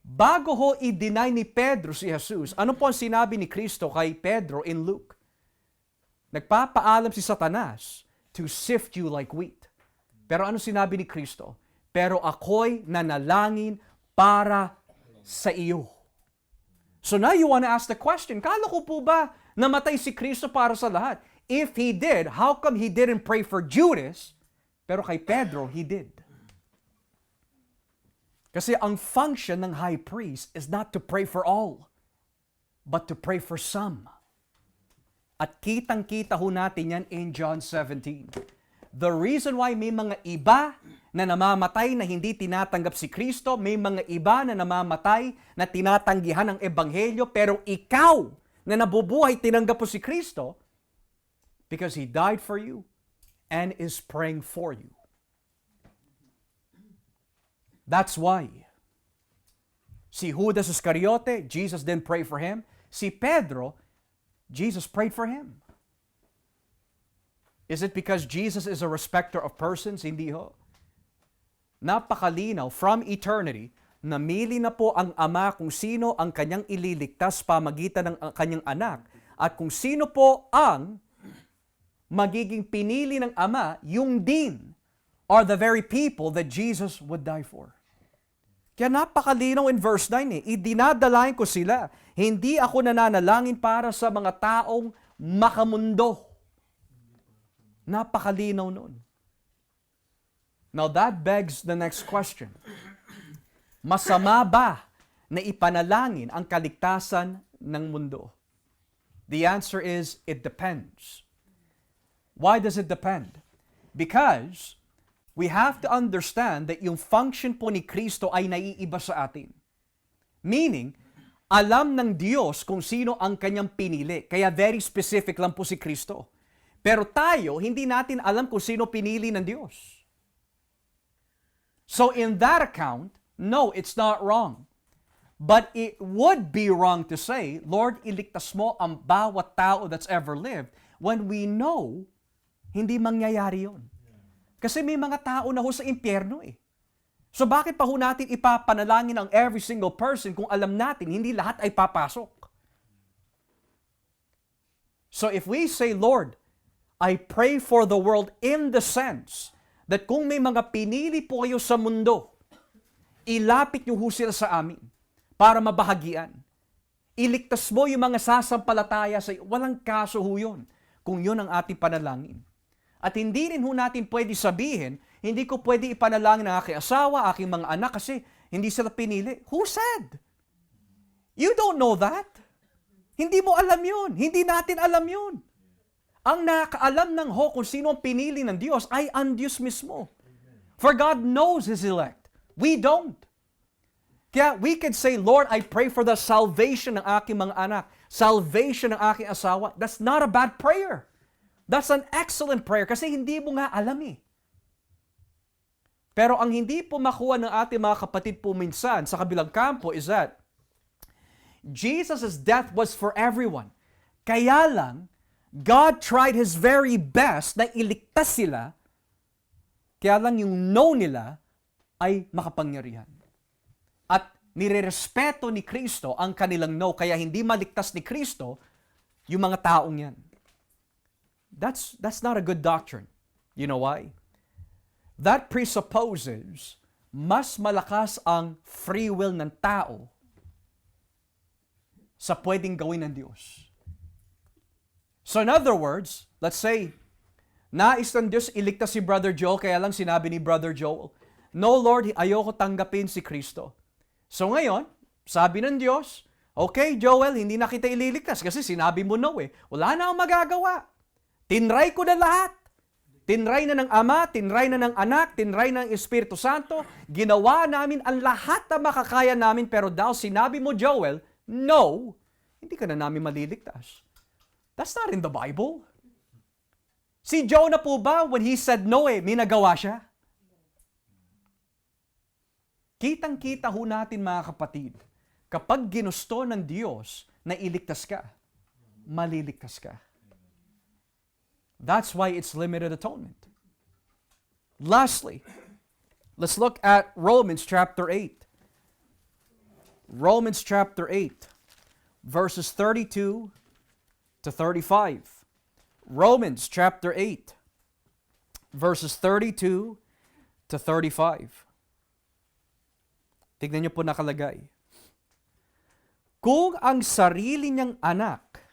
Bago ho i-deny ni Pedro si Jesus, ano po ang sinabi ni Kristo kay Pedro in Luke? Nagpapaalam si Satanas to sift you like wheat. Pero ano sinabi ni Kristo? Pero ako'y nanalangin para sa iyo. So now you want to ask the question, kala ko po ba namatay si Kristo para sa lahat? If He did, how come He didn't pray for Judas, pero kay Pedro, He did? Kasi ang function ng high priest is not to pray for all, but to pray for some. At kitang-kita ho natin yan in John 17. The reason why may mga iba na namamatay na hindi tinatanggap si Kristo, may mga iba na namamatay na tinatanggihan ang Ebanghelyo, pero ikaw na nabubuhay, tinanggap po si Kristo, because He died for you and is praying for you. That's why. Si Judas Iscariote, Jesus didn't pray for him. Si Pedro, Jesus prayed for him. Is it because Jesus is a respecter of persons? Hindi ho. Napakalinaw, from eternity, namili na po ang Ama kung sino ang kanyang ililigtas pamagitan ng kanyang anak at kung sino po ang magiging pinili ng Ama, yung din are the very people that Jesus would die for. Kaya napakalinaw in verse 9 eh. Idinadalain ko sila. Hindi ako nananalangin para sa mga taong makamundo. Napakalinaw nun. Now that begs the next question. Masama ba na ipanalangin ang kaligtasan ng mundo? The answer is, it depends. Why does it depend? Because we have to understand that yung function po ni Kristo ay naiiba sa atin. Meaning, alam ng Diyos kung sino ang kanyang pinili. Kaya very specific lang po si Kristo. Pero tayo, hindi natin alam kung sino pinili ng Diyos. So in that account, no, it's not wrong. But it would be wrong to say, Lord, iligtas mo ang bawat tao that's ever lived, when we know, hindi mangyayari yun. Kasi may mga tao na ho sa impyerno eh. So bakit pa ho natin ipapanalangin ang every single person kung alam natin hindi lahat ay papasok? So if we say, Lord, I pray for the world in the sense that kung may mga pinili po kayo sa mundo, ilapit niyo ho sila sa amin para mabahagian. Iligtas mo yung mga sasampalataya sa iyo. Walang kaso ho yun kung yun ang ating panalangin. At hindi rin ho natin pwede sabihin, hindi ko pwede ipanalangin ang aking asawa, aking mga anak kasi hindi sila pinili. Who said? You don't know that. Hindi mo alam yun. Hindi natin alam yun. Ang nakaalam ng ho kung sino ang pinili ng Diyos ay ang Diyos mismo. For God knows His elect. We don't. Kaya we can say, Lord, I pray for the salvation ng aking mga anak, salvation ng aking asawa. That's not a bad prayer. That's an excellent prayer kasi hindi mo nga alam eh. Pero ang hindi po makuha ng ating mga kapatid po minsan sa kabilang kampo is that Jesus' death was for everyone. Kaya lang, God tried His very best na iligtas sila, kaya lang yung no nila ay makapangyarihan. At nirerespeto ni Kristo ang kanilang no, kaya hindi maligtas ni Kristo yung mga taong yan. That's not a good doctrine. You know why? That presupposes mas malakas ang free will ng tao sa pwedeng gawin ng Diyos. So in other words, let's say, nais ng Diyos iligtas si Brother Joel, kaya lang sinabi ni Brother Joel, no Lord, ayoko tanggapin si Kristo. So ngayon, sabi ng Diyos, okay Joel, hindi na kita ililigtas kasi sinabi mo no eh. Wala na akong magagawa. Tinry ko na lahat. Tinry na ng Ama, tinry na ng Anak, tinry na ng Espiritu Santo. Ginawa namin ang lahat na makakaya namin, pero daw sinabi mo, Joel, no, hindi ka na namin maliligtas. That's not in the Bible. Si Jonah po ba, when he said no may nagawa siya? Kitang-kita ho natin mga kapatid, kapag ginusto ng Diyos na iligtas ka, maliligtas ka. That's why it's limited atonement. Lastly, let's look at Romans chapter 8. Romans chapter 8, verses 32 to 35. Romans chapter 8, verses 32 to 35. Tignan niyo po nakalagay. Kung ang sarili niyang anak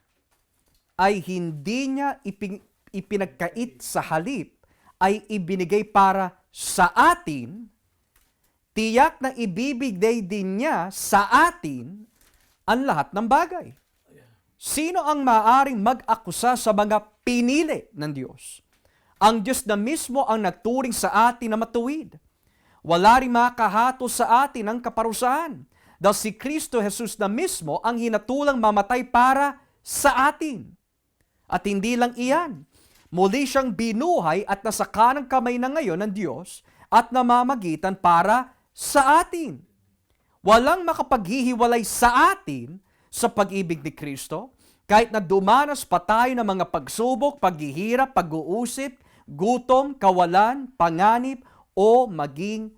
ay hindi niya ipinagkait sa halip, ay ibinigay para sa atin, tiyak na ibibigay din niya sa atin ang lahat ng bagay. Sino ang maaaring mag-akusa sa mga pinili ng Diyos? Ang Diyos na mismo ang nagturing sa atin na matuwid. Wala rin makahato sa atin ang kaparusahan dahil si Kristo Jesus na mismo ang hinatulang mamatay para sa atin. At hindi lang iyan, muli siyang binuhay at nasa kanang kamay na ngayon ng Diyos at namamagitan para sa atin. Walang makapaghihiwalay sa atin sa pag-ibig ni Kristo, kahit na dumanas pa tayo ng mga pagsubok, paghihirap, pag-uusip, gutom, kawalan, panganib, o maging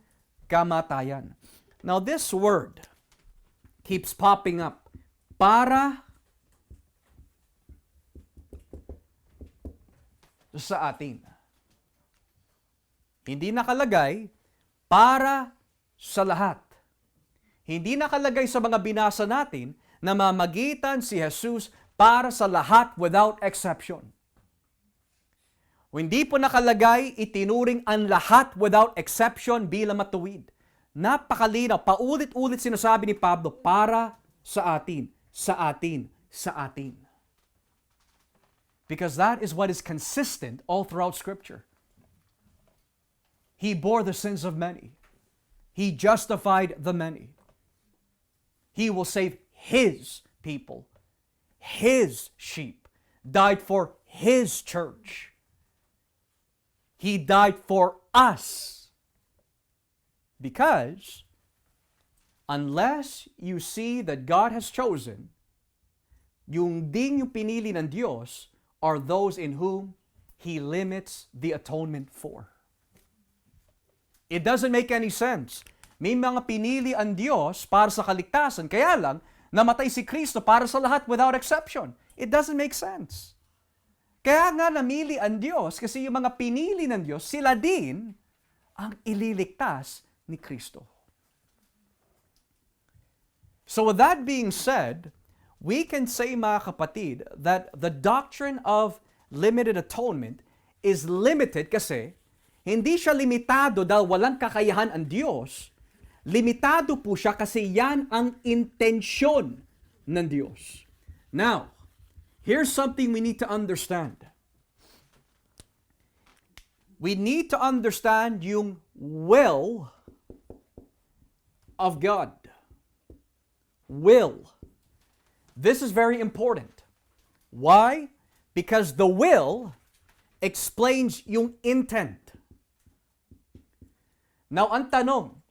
kamatayan. Now this word keeps popping up. Para sa atin. Hindi nakalagay para sa lahat. Hindi nakalagay sa mga binasa natin na mamagitan si Jesus para sa lahat without exception. Hindi po nakalagay, itinuring ang lahat without exception bilang matuwid. Napakalinaw, paulit-ulit sinasabi ni Pablo, para sa atin, sa atin, sa atin. Because that is what is consistent all throughout Scripture. He bore the sins of many. He justified the many. He will save His people, His sheep, died for His church. He died for us. Because unless you see that God has chosen, yung pinili ng Diyos are those in whom He limits the atonement for. It doesn't make any sense. May mga pinili ang Diyos para sa kaligtasan, kaya lang, namatay si Kristo para sa lahat without exception. It doesn't make sense. Kaya nga namili ang Diyos kasi yung mga pinili ng Diyos, sila din ang ililigtas ni Kristo. So with that being said, we can say, mga kapatid, that the doctrine of limited atonement is limited kasi hindi siya limitado dahil walang kakayahan ang Diyos. Limitado po siya kasi yan ang intensyon ng Diyos. Now, here's something we need to understand. We need to understand yung will of God. Will. This is very important. Why? Because the will explains yung intent. Now, ang tanong,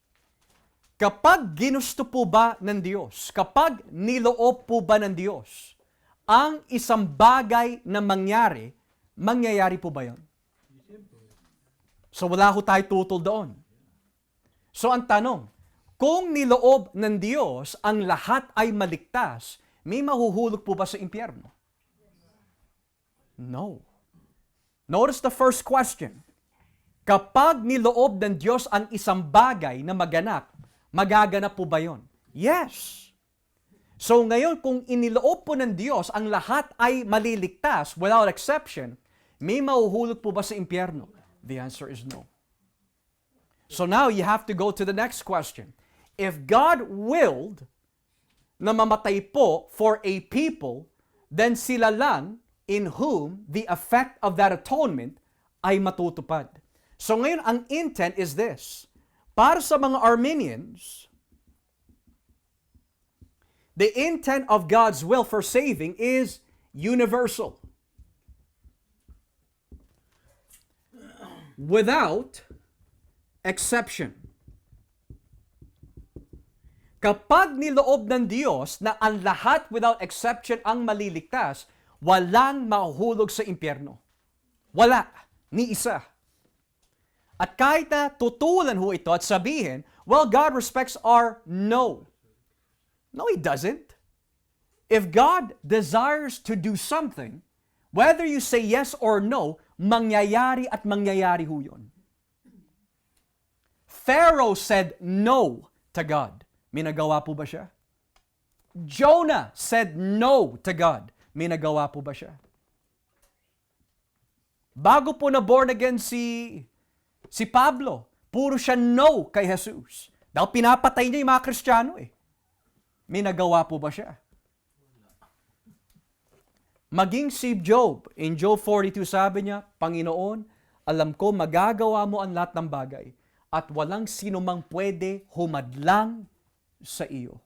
kapag ginusto po ba ng Diyos, kapag niloob po ba ng Diyos, ang isang bagay na mangyayari po ba yun? So wala ho tayo tutol doon. So ang tanong, kung niloob ng Diyos ang lahat ay maligtas, may mahuhulog po ba sa impyerno? No. Notice the first question. Kapag niloob ng Diyos ang isang bagay na magaganap po ba yon? Yes. So ngayon, kung iniloob po ng Diyos ang lahat ay maliligtas without exception, may mahuhulog po ba sa impyerno? The answer is no. So now you have to go to the next question. If God willed na mamatay po for a people, then sila lang in whom the effect of that atonement ay matutupad. So ngayon, ang intent is this. Para sa mga Arminians, the intent of God's will for saving is universal. Without exception. Kapag niloob ng Diyos na ang lahat without exception ang maliligtas, walang mahuhulog sa impyerno. Wala. Ni isa. At kahit na tutulan ho ito at sabihin, well, God respects our no. No, He doesn't. If God desires to do something, whether you say yes or no, mangyayari at mangyayari ho yun. Pharaoh said no to God. May nagawa po ba siya? Jonah said no to God. May nagawa po ba siya? Bago po na born again si Pablo, puro siya no kay Jesus. Dahil pinapatay niya yung mga Kristiyano eh. May nagawa po ba siya? Maging si Job, in Job 42 sabi niya, Panginoon, alam ko magagawa mo ang lahat ng bagay at walang sino mang pwede humadlang sa iyo.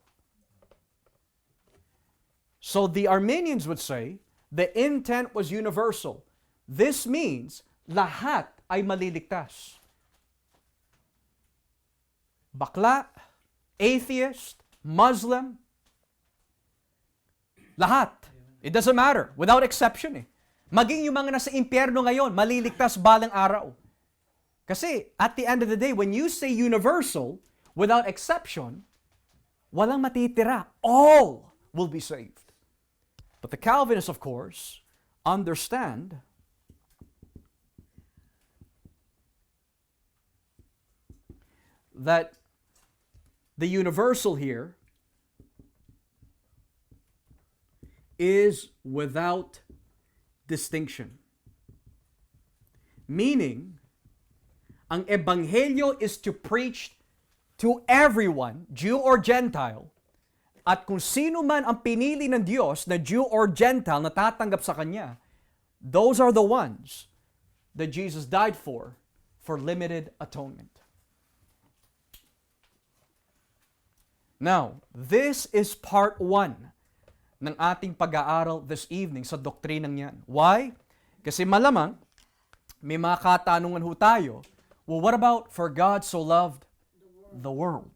So the Arminians would say, the intent was universal. This means lahat ay maliligtas. Bakla, atheist, Muslim, lahat. It doesn't matter. Without exception eh. Maging yung mga nasa impyerno ngayon, maliligtas balang araw. Kasi at the end of the day, when you say universal, without exception, walang matitira. All will be saved. But the Calvinists, of course, understand that the universal here is without distinction. Meaning, ang ebanghelyo is to preach to everyone, Jew or Gentile, at kung sino man ang pinili ng Diyos na Jew or Gentile na tatanggap sa Kanya, those are the ones that Jesus died for limited atonement. Now, this is part 1 ng ating pag-aaral this evening sa doktrinang yan. Why? Kasi malamang, may mga katanungan ho tayo. Well, what about for God so loved the world?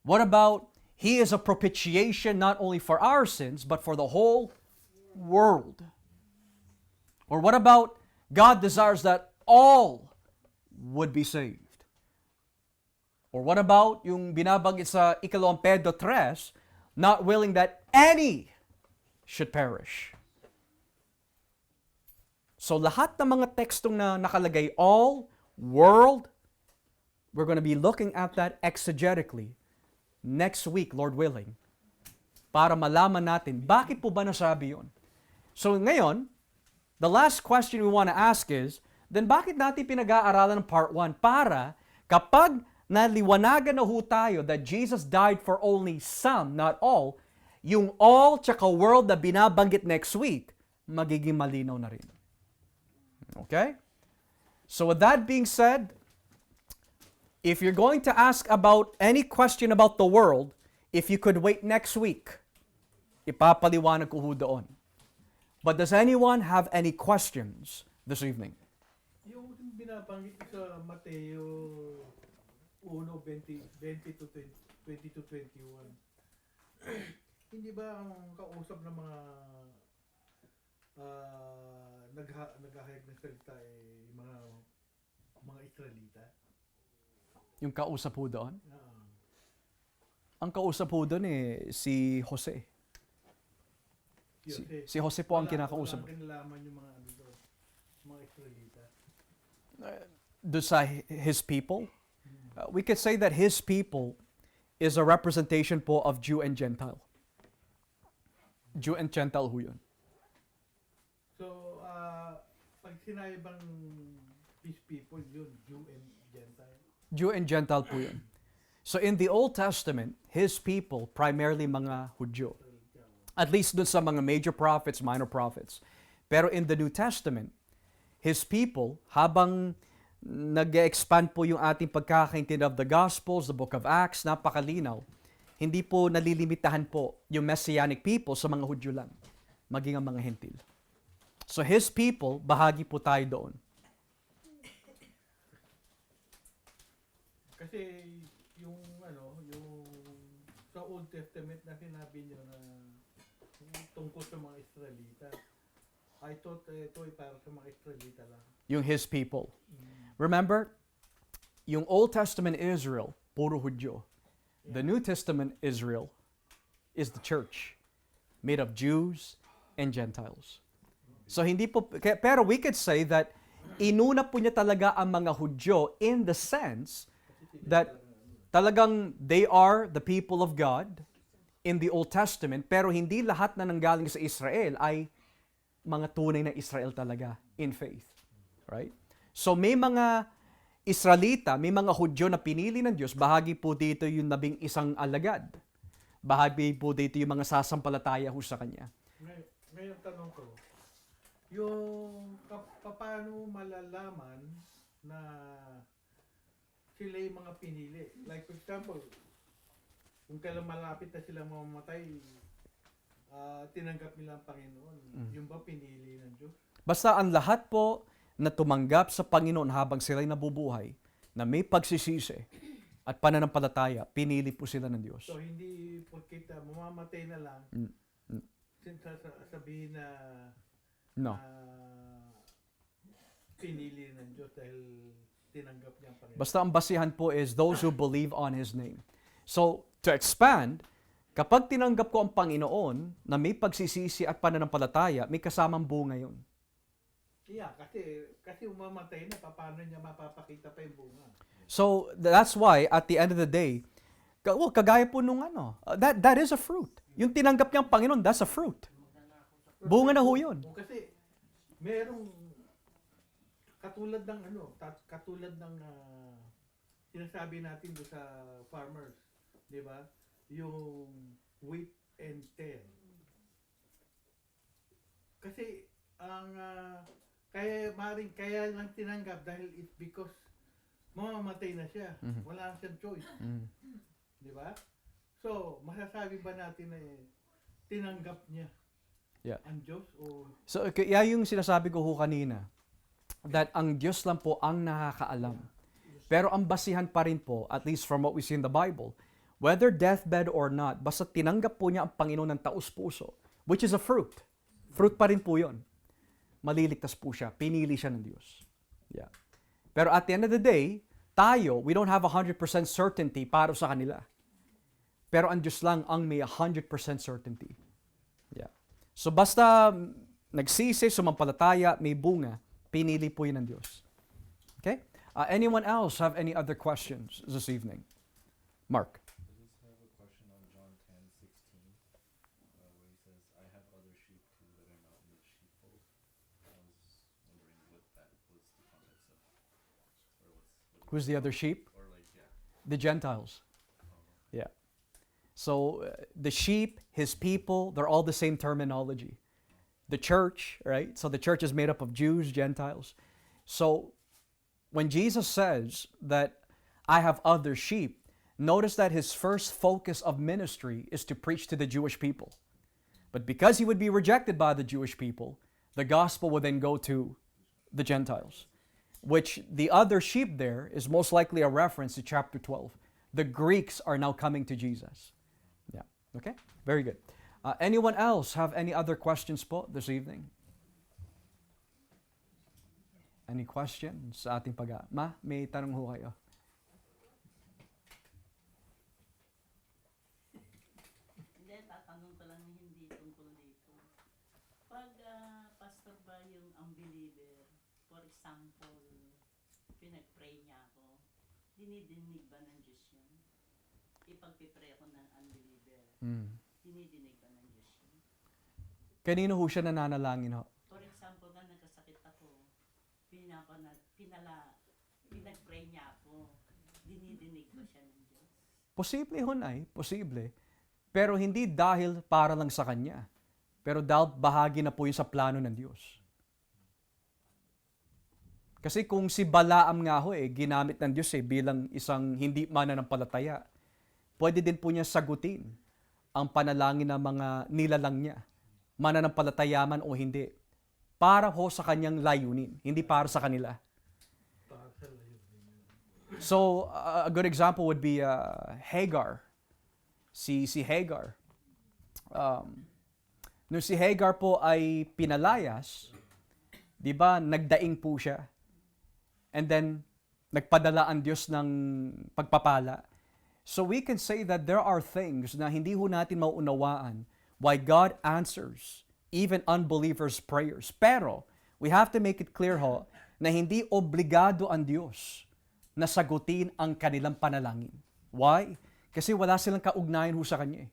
What about He is a propitiation not only for our sins, but for the whole world? Or what about God desires that all would be saved? Or what about yung binabanggit sa Ikalawang Pedro 3, not willing that any should perish? So lahat ng mga tekstong na nakalagay, all, world, we're going to be looking at that exegetically next week, Lord willing, para malaman natin, bakit po ba nasabi yun? So ngayon, the last question we want to ask is, then bakit natin pinag-aaralan ng part 1? Para kapag naliwanagan na ho tayo that Jesus died for only some, not all, yung all tsaka world na binabanggit next week, magiging malinaw na rin. Okay? So with that being said, if you're going to ask about any question about the world, if you could wait next week, ipapaliwanag ko ho doon. But does anyone have any questions this evening? Yung binabanggit sa Mateo 1:20 to 20 to 21, hindi ba ang kausap ng mga naghahayag ng salita mga Israelita? Yung kausap po doon? Ang kausap po doon si Jose. Si Jose po ang kinakausap. Walang kinalaman yung mga doon, mga Israelita. Doon sa his people? We could say that his people is a representation po of Jew and Gentile. Jew and Gentile ho yun. So, pag sinabi bang his people, yun, Jew and Gentile? Jew and Gentile po yun. So in the Old Testament, his people, primarily mga Hudyo. At least dun sa mga major prophets, minor prophets. Pero in the New Testament, his people, habang nag-expand po yung ating pagkakaintindi of the Gospels, the Book of Acts, napakalinaw, hindi po nalilimitahan po yung Messianic people sa mga Hudyo lang, maging ang mga Hentil. So his people, bahagi po tayo doon. Kasi yung sa Old Testament na sinabi niyo na tungkol sa mga Israelita, I thought ito ay para sa mga Israelita lang. Yung his people. Remember, yung Old Testament Israel, puro Hudyo. The New Testament Israel is the church, made of Jews and Gentiles. So hindi po, pero we could say that inuna po niya talaga ang mga Hudyo in the sense that talagang they are the people of God in the Old Testament, pero hindi lahat na nanggaling sa Israel ay mga tunay na Israel talaga in faith. Right? So may mga Israelita, may mga Hudyo na pinili ng Diyos, bahagi po dito yung 11 alagad. Bahagi po dito yung mga sasampalataya ho sa Kanya. Ngayon tanong ko, yung paano malalaman na sila yung mga pinili? Like for example, kung kailan malapit na silang mamamatay, tinanggap nila ang Panginoon. Yung ba pinili ng Diyos? Basta ang lahat po na tumanggap sa Panginoon habang sila'y nabubuhay, na may pagsisisi at pananampalataya, pinili po sila ng Diyos. So hindi porkit mamamatay na lang, sabihin na No. pinili ng Diyos dahil tinanggap niya ang Panginoon. Basta ang basihan po is those who believe on His name. So, to expand, kapag tinanggap ko ang Panginoon na may pagsisisi at pananampalataya, may kasamang bunga yun. Yeah, kasi umamatay na, paano niya mapapakita pa yung bunga? So, that's why, at the end of the day, Kagaya po nung that is a fruit. Yung tinanggap niyang Panginoon, that's a fruit. Bunga na ho yun. Kasi merong katulad ng katulad ng sinasabi natin do sa farmers, 'di ba? Yung wheat and tear. Kasi ang kaya lang tinanggap dahil it's because mamamatay na siya. Wala na siyang choice. Di ba? So, masasabi ba natin na tinanggap niya ang Diyos? So, kaya yung sinasabi ko ho kanina, that ang Diyos lang po ang nakakaalam. Pero ang basihan pa rin po, at least from what we see in the Bible, whether deathbed or not, basta tinanggap po niya ang Panginoon ng taus-puso, which is a fruit. Fruit pa rin po yun. Maliligtas po siya. Pinili siya ng Diyos. Yeah. Pero at the end of the day, we don't have 100% certainty para sa kanila. Pero ang Diyos lang ang may 100% certainty. Yeah. So basta nagsisi, sumampalataya, may bunga, pinili po yun ng Diyos. Okay? Anyone else have any other questions this evening? Mark. I just have a question on John 10:16, where he says, "I have other sheep too that are not in the sheepfold." I was wondering what's the context of, or Who's the other sheep? or like, yeah. The Gentiles. Yeah. So the sheep, his people, they're all the same terminology. The church, right? So the church is made up of Jews, Gentiles. So when Jesus says that I have other sheep, notice that his first focus of ministry is to preach to the Jewish people. But because he would be rejected by the Jewish people, the gospel would then go to the Gentiles, which the other sheep there is most likely a reference to chapter 12. The Greeks are now coming to Jesus. Yeah. Okay? Very good. Anyone else have any other questions po this evening? Any questions sa ating Ma, may tanong ho kayo. Hindi, tatanong ko lang hindi tungkol dito. Pag pastor ba yung unbeliever, for example, pinag-pray niya ako, dinidinig ba ng Diyos yun? Ipag-pray ako ng unbeliever, dinidinig ba ng Diyos yun? Kanino ho siya nananalangin ho? For example, na nagkasakit ako, pinag-pray niya ako, dinidinig ba siya ng Diyos? Posible ho posible. Pero hindi dahil para lang sa kanya. Pero dahil bahagi na po yun sa plano ng Diyos. Kasi kung si Balaam nga ho ginamit ng Diyos bilang isang hindi mananampalataya, pwede din po niya sagutin ang panalangin ng mga nilalang niya, mananampalataya man o hindi, para ho sa kanyang layunin, hindi para sa kanila. So, a good example would be Hagar. Si Hagar. Nung si Hagar po ay pinalayas, di ba, nagdaing po siya. And then, nagpadala ang Diyos ng pagpapala. So we can say that there are things na hindi ho natin mauunawaan why God answers even unbelievers' prayers. Pero, we have to make it clear ho, na hindi obligado ang Diyos na sagutin ang kanilang panalangin. Why? Kasi wala silang kaugnayan ho sa Kanya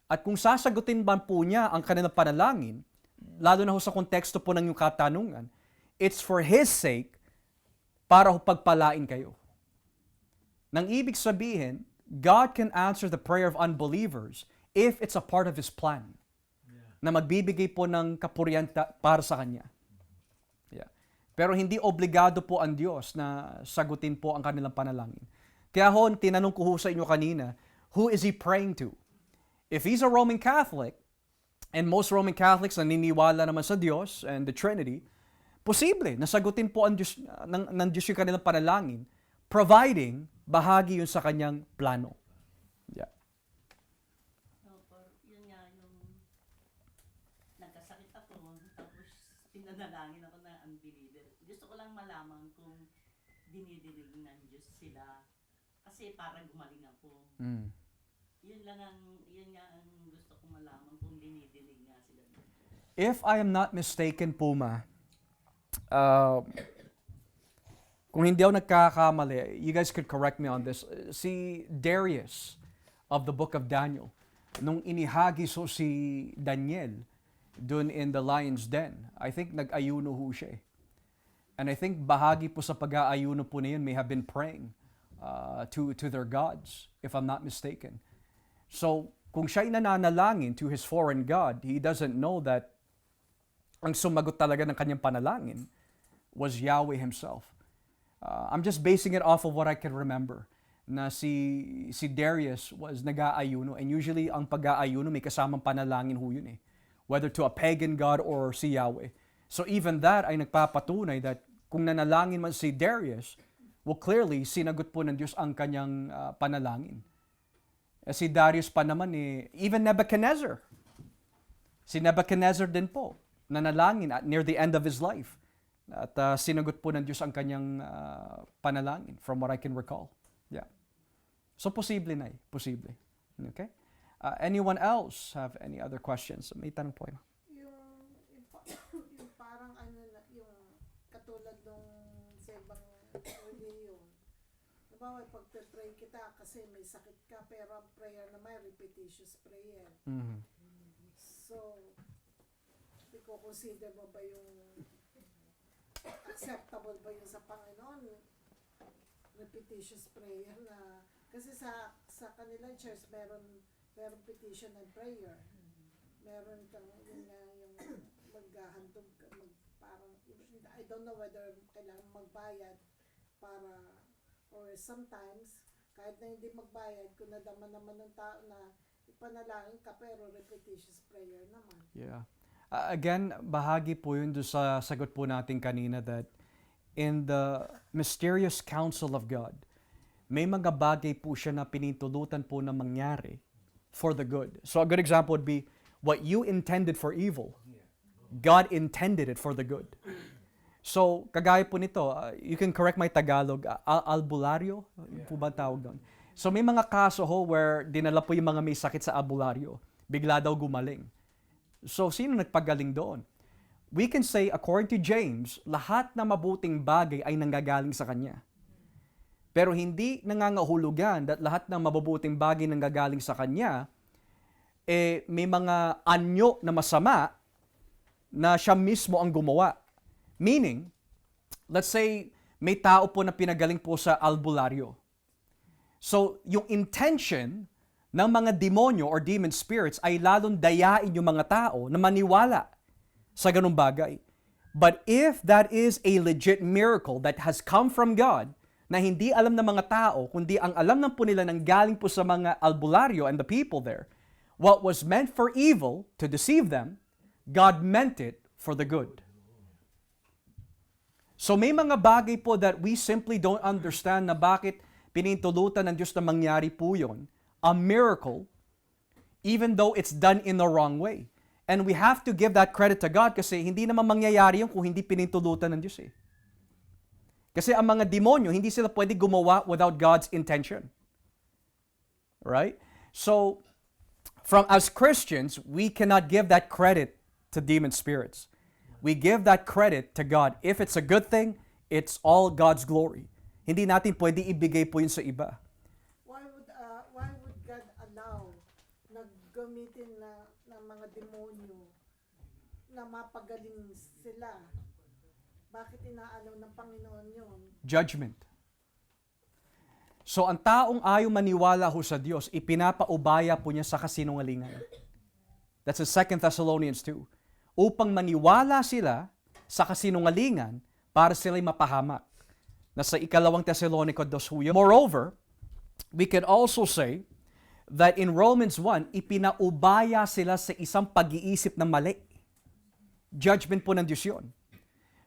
At kung sasagutin man po niya ang kanilang panalangin, lalo na ho sa konteksto po ng iyong katanungan, it's for His sake para ho pagpalain kayo. Nang ibig sabihin, God can answer the prayer of unbelievers if it's a part of His plan. Na magbibigay po ng kapurihan para sa Kanya. Yeah. Pero hindi obligado po ang Diyos na sagutin po ang kanilang panalangin. Kaya ho, tinanong ko ho sa inyo kanina, who is He praying to? If He's a Roman Catholic, and most Roman Catholics naniniwala naman sa Diyos and the Trinity, posible, nasagutin po ang Diyos, ng Diyos yung kanilang panalangin, providing bahagi yun sa Kanyang plano. Yeah. Yun nga yung nagkasakit ako, tapos pinanalangin ako ng unbeliever. Gusto ko lang malaman kung dinidinig ng Diyos sila. Kasi parang gumaling ako. Yun nga ang gusto kong malaman kung dinidinig nga sila. If I am not mistaken, Puma, kung hindi ako nagkakamali, you guys could correct me on this, si Darius of the book of Daniel, nung inihagis ho si Daniel dun in the lion's den, I think nag-ayuno ho siya eh. And I think bahagi po sa pag-aayuno po na yun may have been praying to their gods, if I'm not mistaken. So, kung siya'y nananalangin to his foreign god, he doesn't know that ang sumagot talaga ng kanyang panalangin was Yahweh himself. I'm just basing it off of what I can remember. Na si Darius was nag-aayuno, and usually ang pag-aayuno may kasamang panalangin ho yun eh. Whether to a pagan god or si Yahweh. So even that ay nagpapatunay that kung nanalangin man si Darius, well clearly sinagot po ng Diyos ang kanyang panalangin. Si Darius pa naman even Nebuchadnezzar. Si Nebuchadnezzar din po, nanalangin at near the end of his life. At sinagot po ng Diyos ang kanyang panalangin from what I can recall. Yeah. So posible na posible. Okay? Anyone else have any other questions? May tanong po yun. Yung parang yung katulad nung sa ibang reliyon. Diba, pagpe-pray kita kasi may sakit ka, pero ang prayer naman, repetitious prayer. Mm-hmm. So, i-consider mo ba yung acceptable ba yun sa Panginoon? Repetitious prayer na, kasi sa kanilang church, meron petition and prayer. Meron kang, yung maghahandog, parang, I don't know whether kailangan magbayad para, or sometimes, kahit na hindi magbayad, kung nadama naman ng tao na ipanalangin ka, pero repetitious prayer naman. Yeah. Again, bahagi po yun doon sa sagot po natin kanina that in the mysterious counsel of God, may mga bagay po siya na pinintulutan po na mangyari for the good. So a good example would be, what you intended for evil, God intended it for the good. So, kagaya po nito, you can correct my Tagalog, albularyo, po ba tawag doon? So may mga kaso ho where dinala po yung mga may sakit sa albularyo, bigla daw gumaling. So sino nagpagaling doon? We can say, according to James, lahat na mabuting bagay ay nanggagaling sa Kanya. Pero hindi nangangahulugan that lahat ng mabubuting bagay nanggagaling sa Kanya, may mga anyo na masama na siya mismo ang gumawa. Meaning, let's say, may tao po na pinagaling po sa albularyo. So, yung intention ng mga demonyo or demon spirits ay lalong dayain yung mga tao na maniwala sa ganung bagay. But if that is a legit miracle that has come from God, na hindi alam ng mga tao, kundi ang alam ng po nila nang galing po sa mga albularyo and the people there, what was meant for evil to deceive them, God meant it for the good. So may mga bagay po that we simply don't understand na bakit pinintulutan ng Diyos na mangyari po yun, a miracle, even though it's done in the wrong way. And we have to give that credit to God kasi hindi naman mangyayari yun kung hindi pinintulutan ng Diyos eh. Kasi ang mga demonyo, hindi sila pwede gumawa without God's intention. Right? So, as Christians, we cannot give that credit to demon spirits. We give that credit to God. If it's a good thing, it's all God's glory. Hindi natin pwede ibigay po yun sa iba. Why would God allow na gamitin ng mga demonyo na mapagaling sila? Bakit inaalaw ng Panginoon yun? Judgment. So ang taong ayaw maniwala ho sa Diyos, ipinapaubaya po niya sa kasinungalingan. That's in 2 Thessalonians 2. Upang maniwala sila sa kasinungalingan para sila'y mapahamak. Nasa 2 Thessalonica 2. Moreover, we can also say that in Romans 1, ipinaubaya sila sa isang pag-iisip na mali. Judgment po ng Diyos yun.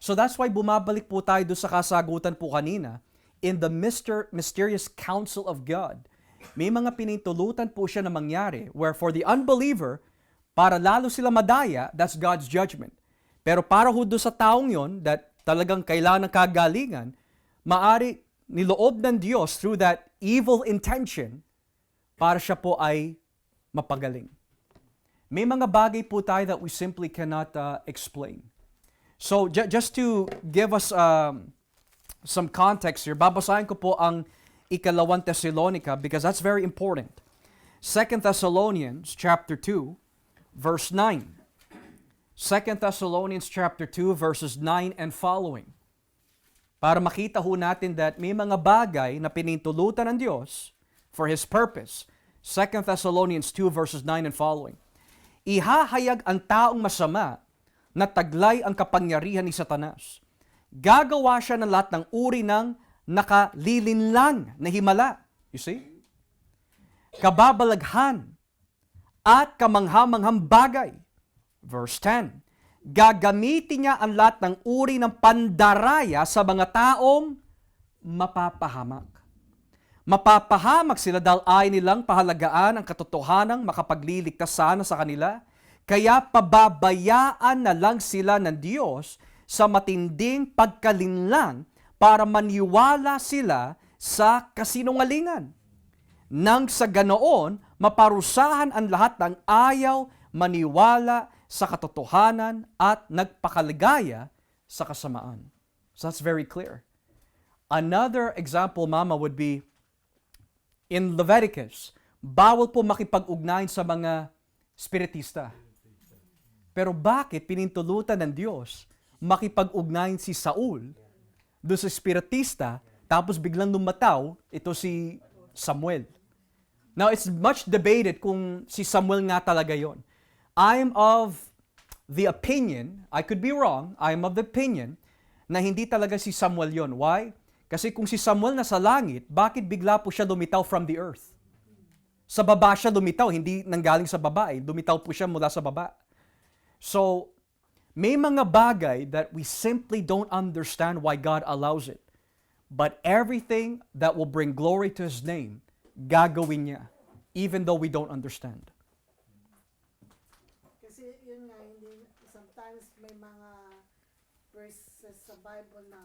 So that's why bumabalik po tayo doon sa kasagutan po kanina, in the mysterious counsel of God. May mga pinintulutan po siya na mangyari where for the unbeliever, para lalo sila madaya, that's God's judgment. Pero para ho doon sa taong yon that talagang kailangan ng kagalingan, maari niloob ng Diyos through that evil intention para siya po ay mapagaling. May mga bagay po tayo that we simply cannot explain. So just to give us some context here. Babasahin ko po ang ikalawang Thessalonica because that's very important. 2 Thessalonians chapter 2, verse 9. 2 Thessalonians chapter 2, verses 9 and following. Para makita ho natin that may mga bagay na pinintulutan ng Diyos for His purpose. 2 Thessalonians 2, verses 9 and following. Ihahayag ang taong masama na taglay ang kapangyarihan ni Satanas. Gagawa siya ng lahat ng uri ng nakalilinlang na himala. You see? Kababalaghan at kamanghamanghang bagay. Verse 10. Gagamitin niya ang lahat ng uri ng pandaraya sa mga taong mapapahamak. Mapapahamak sila dahil ay nilang pahalagaan ang katotohanang makapagliligtas sana sa kanila, kaya pababayaan na lang sila ng Diyos sa matinding pagkalinlang para maniwala sila sa kasinungalingan. Nang sa ganoon, maparusahan ang lahat ng ayaw maniwala sa katotohanan at nagpakaligaya sa kasamaan. So that's very clear. Another example, Mama, would be in Leviticus. Bawal po makipag-ugnayan sa mga spiritista. Pero bakit pinintulutan ng Diyos makipag-ugnayan si Saul doon sa spiritista, tapos biglang lumataw ito si Samuel? Now, it's much debated kung si Samuel nga talaga yon. I'm of the opinion, I could be wrong, I'm of the opinion na hindi talaga si Samuel yon. Why? Kasi kung si Samuel nasa langit, bakit bigla po siya lumitaw from the earth? Sa baba siya lumitaw, hindi nanggaling sa baba, lumitaw po siya mula sa baba. So, may mga bagay that we simply don't understand why God allows it. But everything that will bring glory to His name, gagawin niya, even though we don't understand. Kasi yun nga, hindi, sometimes may mga verses sa Bible na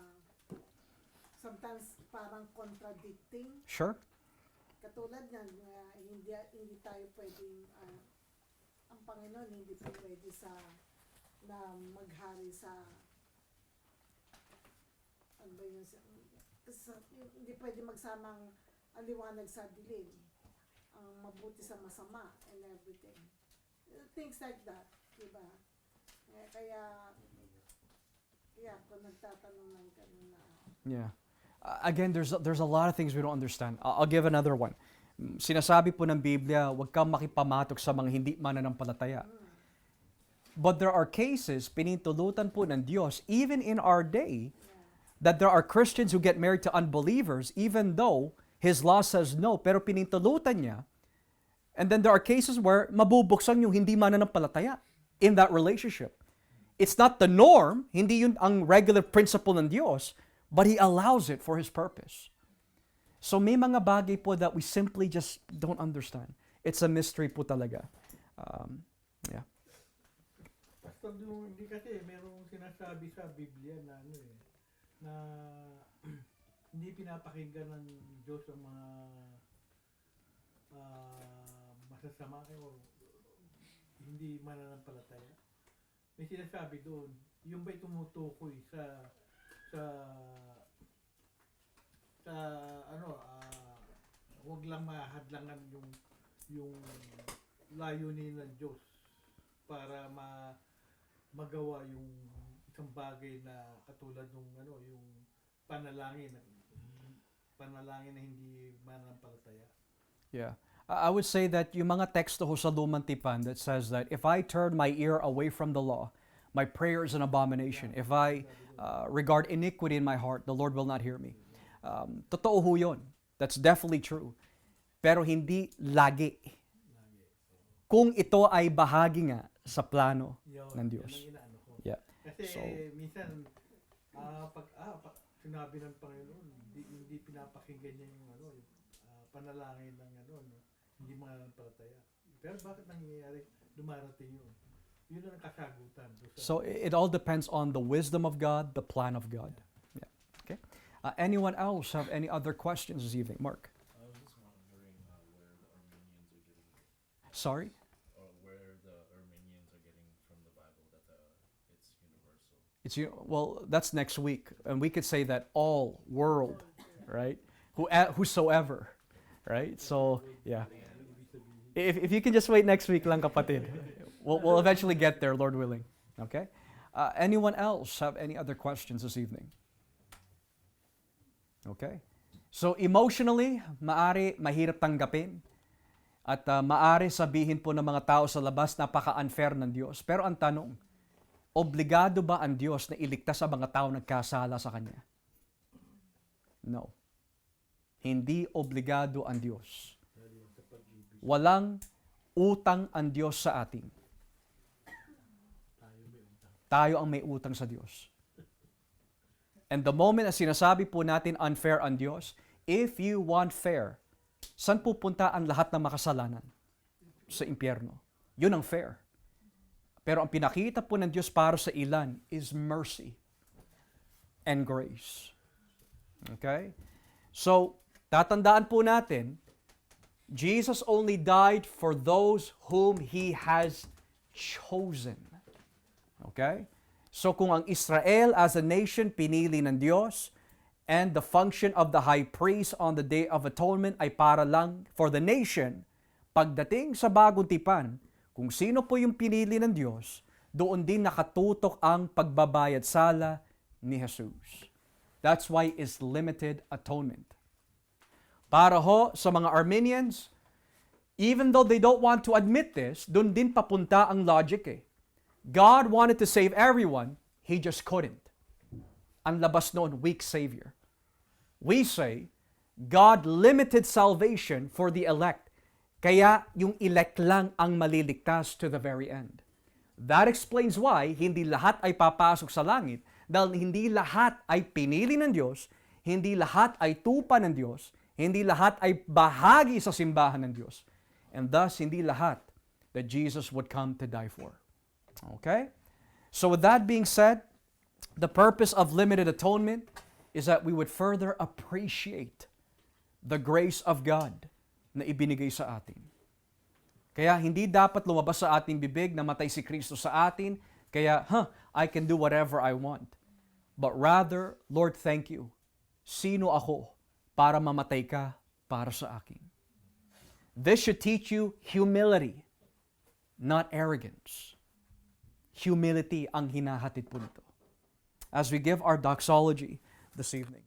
sometimes parang contradicting. Sure? Katulad niyan, hindi tayo pwedeng, ang Panginoon hindi po pwede na maghari sa, ano ba yun, hindi pwede magsamang ang liwanag sa dilim, ang mabuti sa masama, and everything. Things like that, diba? Kaya kung nagtatanong lang kami na, Yeah. Again, there's a lot of things we don't understand. I'll give another one. Sinasabi po ng Biblia, huwag kang makipamatok sa mga hindi mananampalataya. But there are cases, pinintulutan po ng Diyos, even in our day, that there are Christians who get married to unbelievers, even though His law says no, pero pinintulutan niya. And then there are cases where mabubuksan yung hindi mananampalataya in that relationship. It's not the norm, hindi yun ang regular principle ng Diyos, but He allows it for His purpose. So may mga bagay po that we simply just don't understand. It's a mystery po talaga. Yeah. Pastor, hindi kasi merong sinasabi sa Biblia na na hindi pinapakinggan ng Diyos ang mga masasama o hindi mananampalataya. May sinasabi doon, yung ba'y tumutukoy sa huwag lang mahadlangan yung layunin ng Diyos para magawa yung isang bagay na katulad nung yung panalangin na hindi mananampalataya. Yeah. I would say that yung mga teksto ho sa Lumang Tipan that says that if I turn my ear away from the law, my prayer is an abomination. If I regard iniquity in my heart, the Lord will not hear me. Totoo ho yun. That's definitely true. Pero hindi lagi. Kung ito ay bahagi nga sa plano ng Diyos. Yan ang inaano ko. Yeah. Kasi minsan pag sinabi ng Panginoon, hindi pinapakinggan niya yung panalangin ng hindi mananampalataya. Pero bakit nangyayari? Dumarating yun. Yun ang kasagutan. So it all depends on the wisdom of God, the plan of God. Yeah. Okay. Anyone else have any other questions this evening? Mark. I was just wondering where the Armenians are getting, Sorry? or where the Armenians are getting from the Bible that it's universal. Well, that's next week. And we could say that all world, right? Whosoever, right? So, yeah. If you can just wait next week lang, kapatid. We'll eventually get there, Lord willing. Okay? Anyone else have any other questions this evening? Okay. So, emotionally, mahirap tanggapin. At maari sabihin po ng mga tao sa labas, napaka-unfair ng Diyos. Pero ang tanong, obligado ba ang Diyos na iligtas ang mga tao nagkasala sa Kanya? No. Hindi obligado ang Diyos. Walang utang ang Diyos sa atin. Tayo ang may utang sa Diyos. And the moment na sinasabi po natin unfair ang Diyos, if you want fair, saan pupunta ang lahat ng makasalanan? Sa impyerno. Yun ang fair. Pero ang pinakita po ng Diyos para sa ilan is mercy and grace. Okay? So, tatandaan po natin, Jesus only died for those whom He has chosen. Okay? So kung ang Israel as a nation pinili ng Diyos, and the function of the high priest on the Day of Atonement ay para lang for the nation, pagdating sa bagong tipan, kung sino po yung pinili ng Diyos, doon din nakatutok ang pagbabayad sala ni Jesus. That's why it's limited atonement. Para ho sa mga Arminians, even though they don't want to admit this, doon din papunta ang logic eh. God wanted to save everyone, He just couldn't. Ang labas noon, weak Savior. We say, God limited salvation for the elect. Kaya yung elect lang ang maliligtas to the very end. That explains why hindi lahat ay papasok sa langit dahil hindi lahat ay pinili ng Diyos, hindi lahat ay tupa ng Diyos, hindi lahat ay bahagi sa simbahan ng Diyos. And thus, hindi lahat that Jesus would come to die for. Okay? So with that being said, the purpose of limited atonement is that we would further appreciate the grace of God na ibinigay sa atin. Kaya hindi dapat lumabas sa ating bibig na matay si Kristo sa atin, kaya, I can do whatever I want. But rather, Lord, thank you. Sino ako para mamatay ka para sa akin? This should teach you humility, not arrogance. Humility ang hinahatid po nito. As we give our doxology this evening.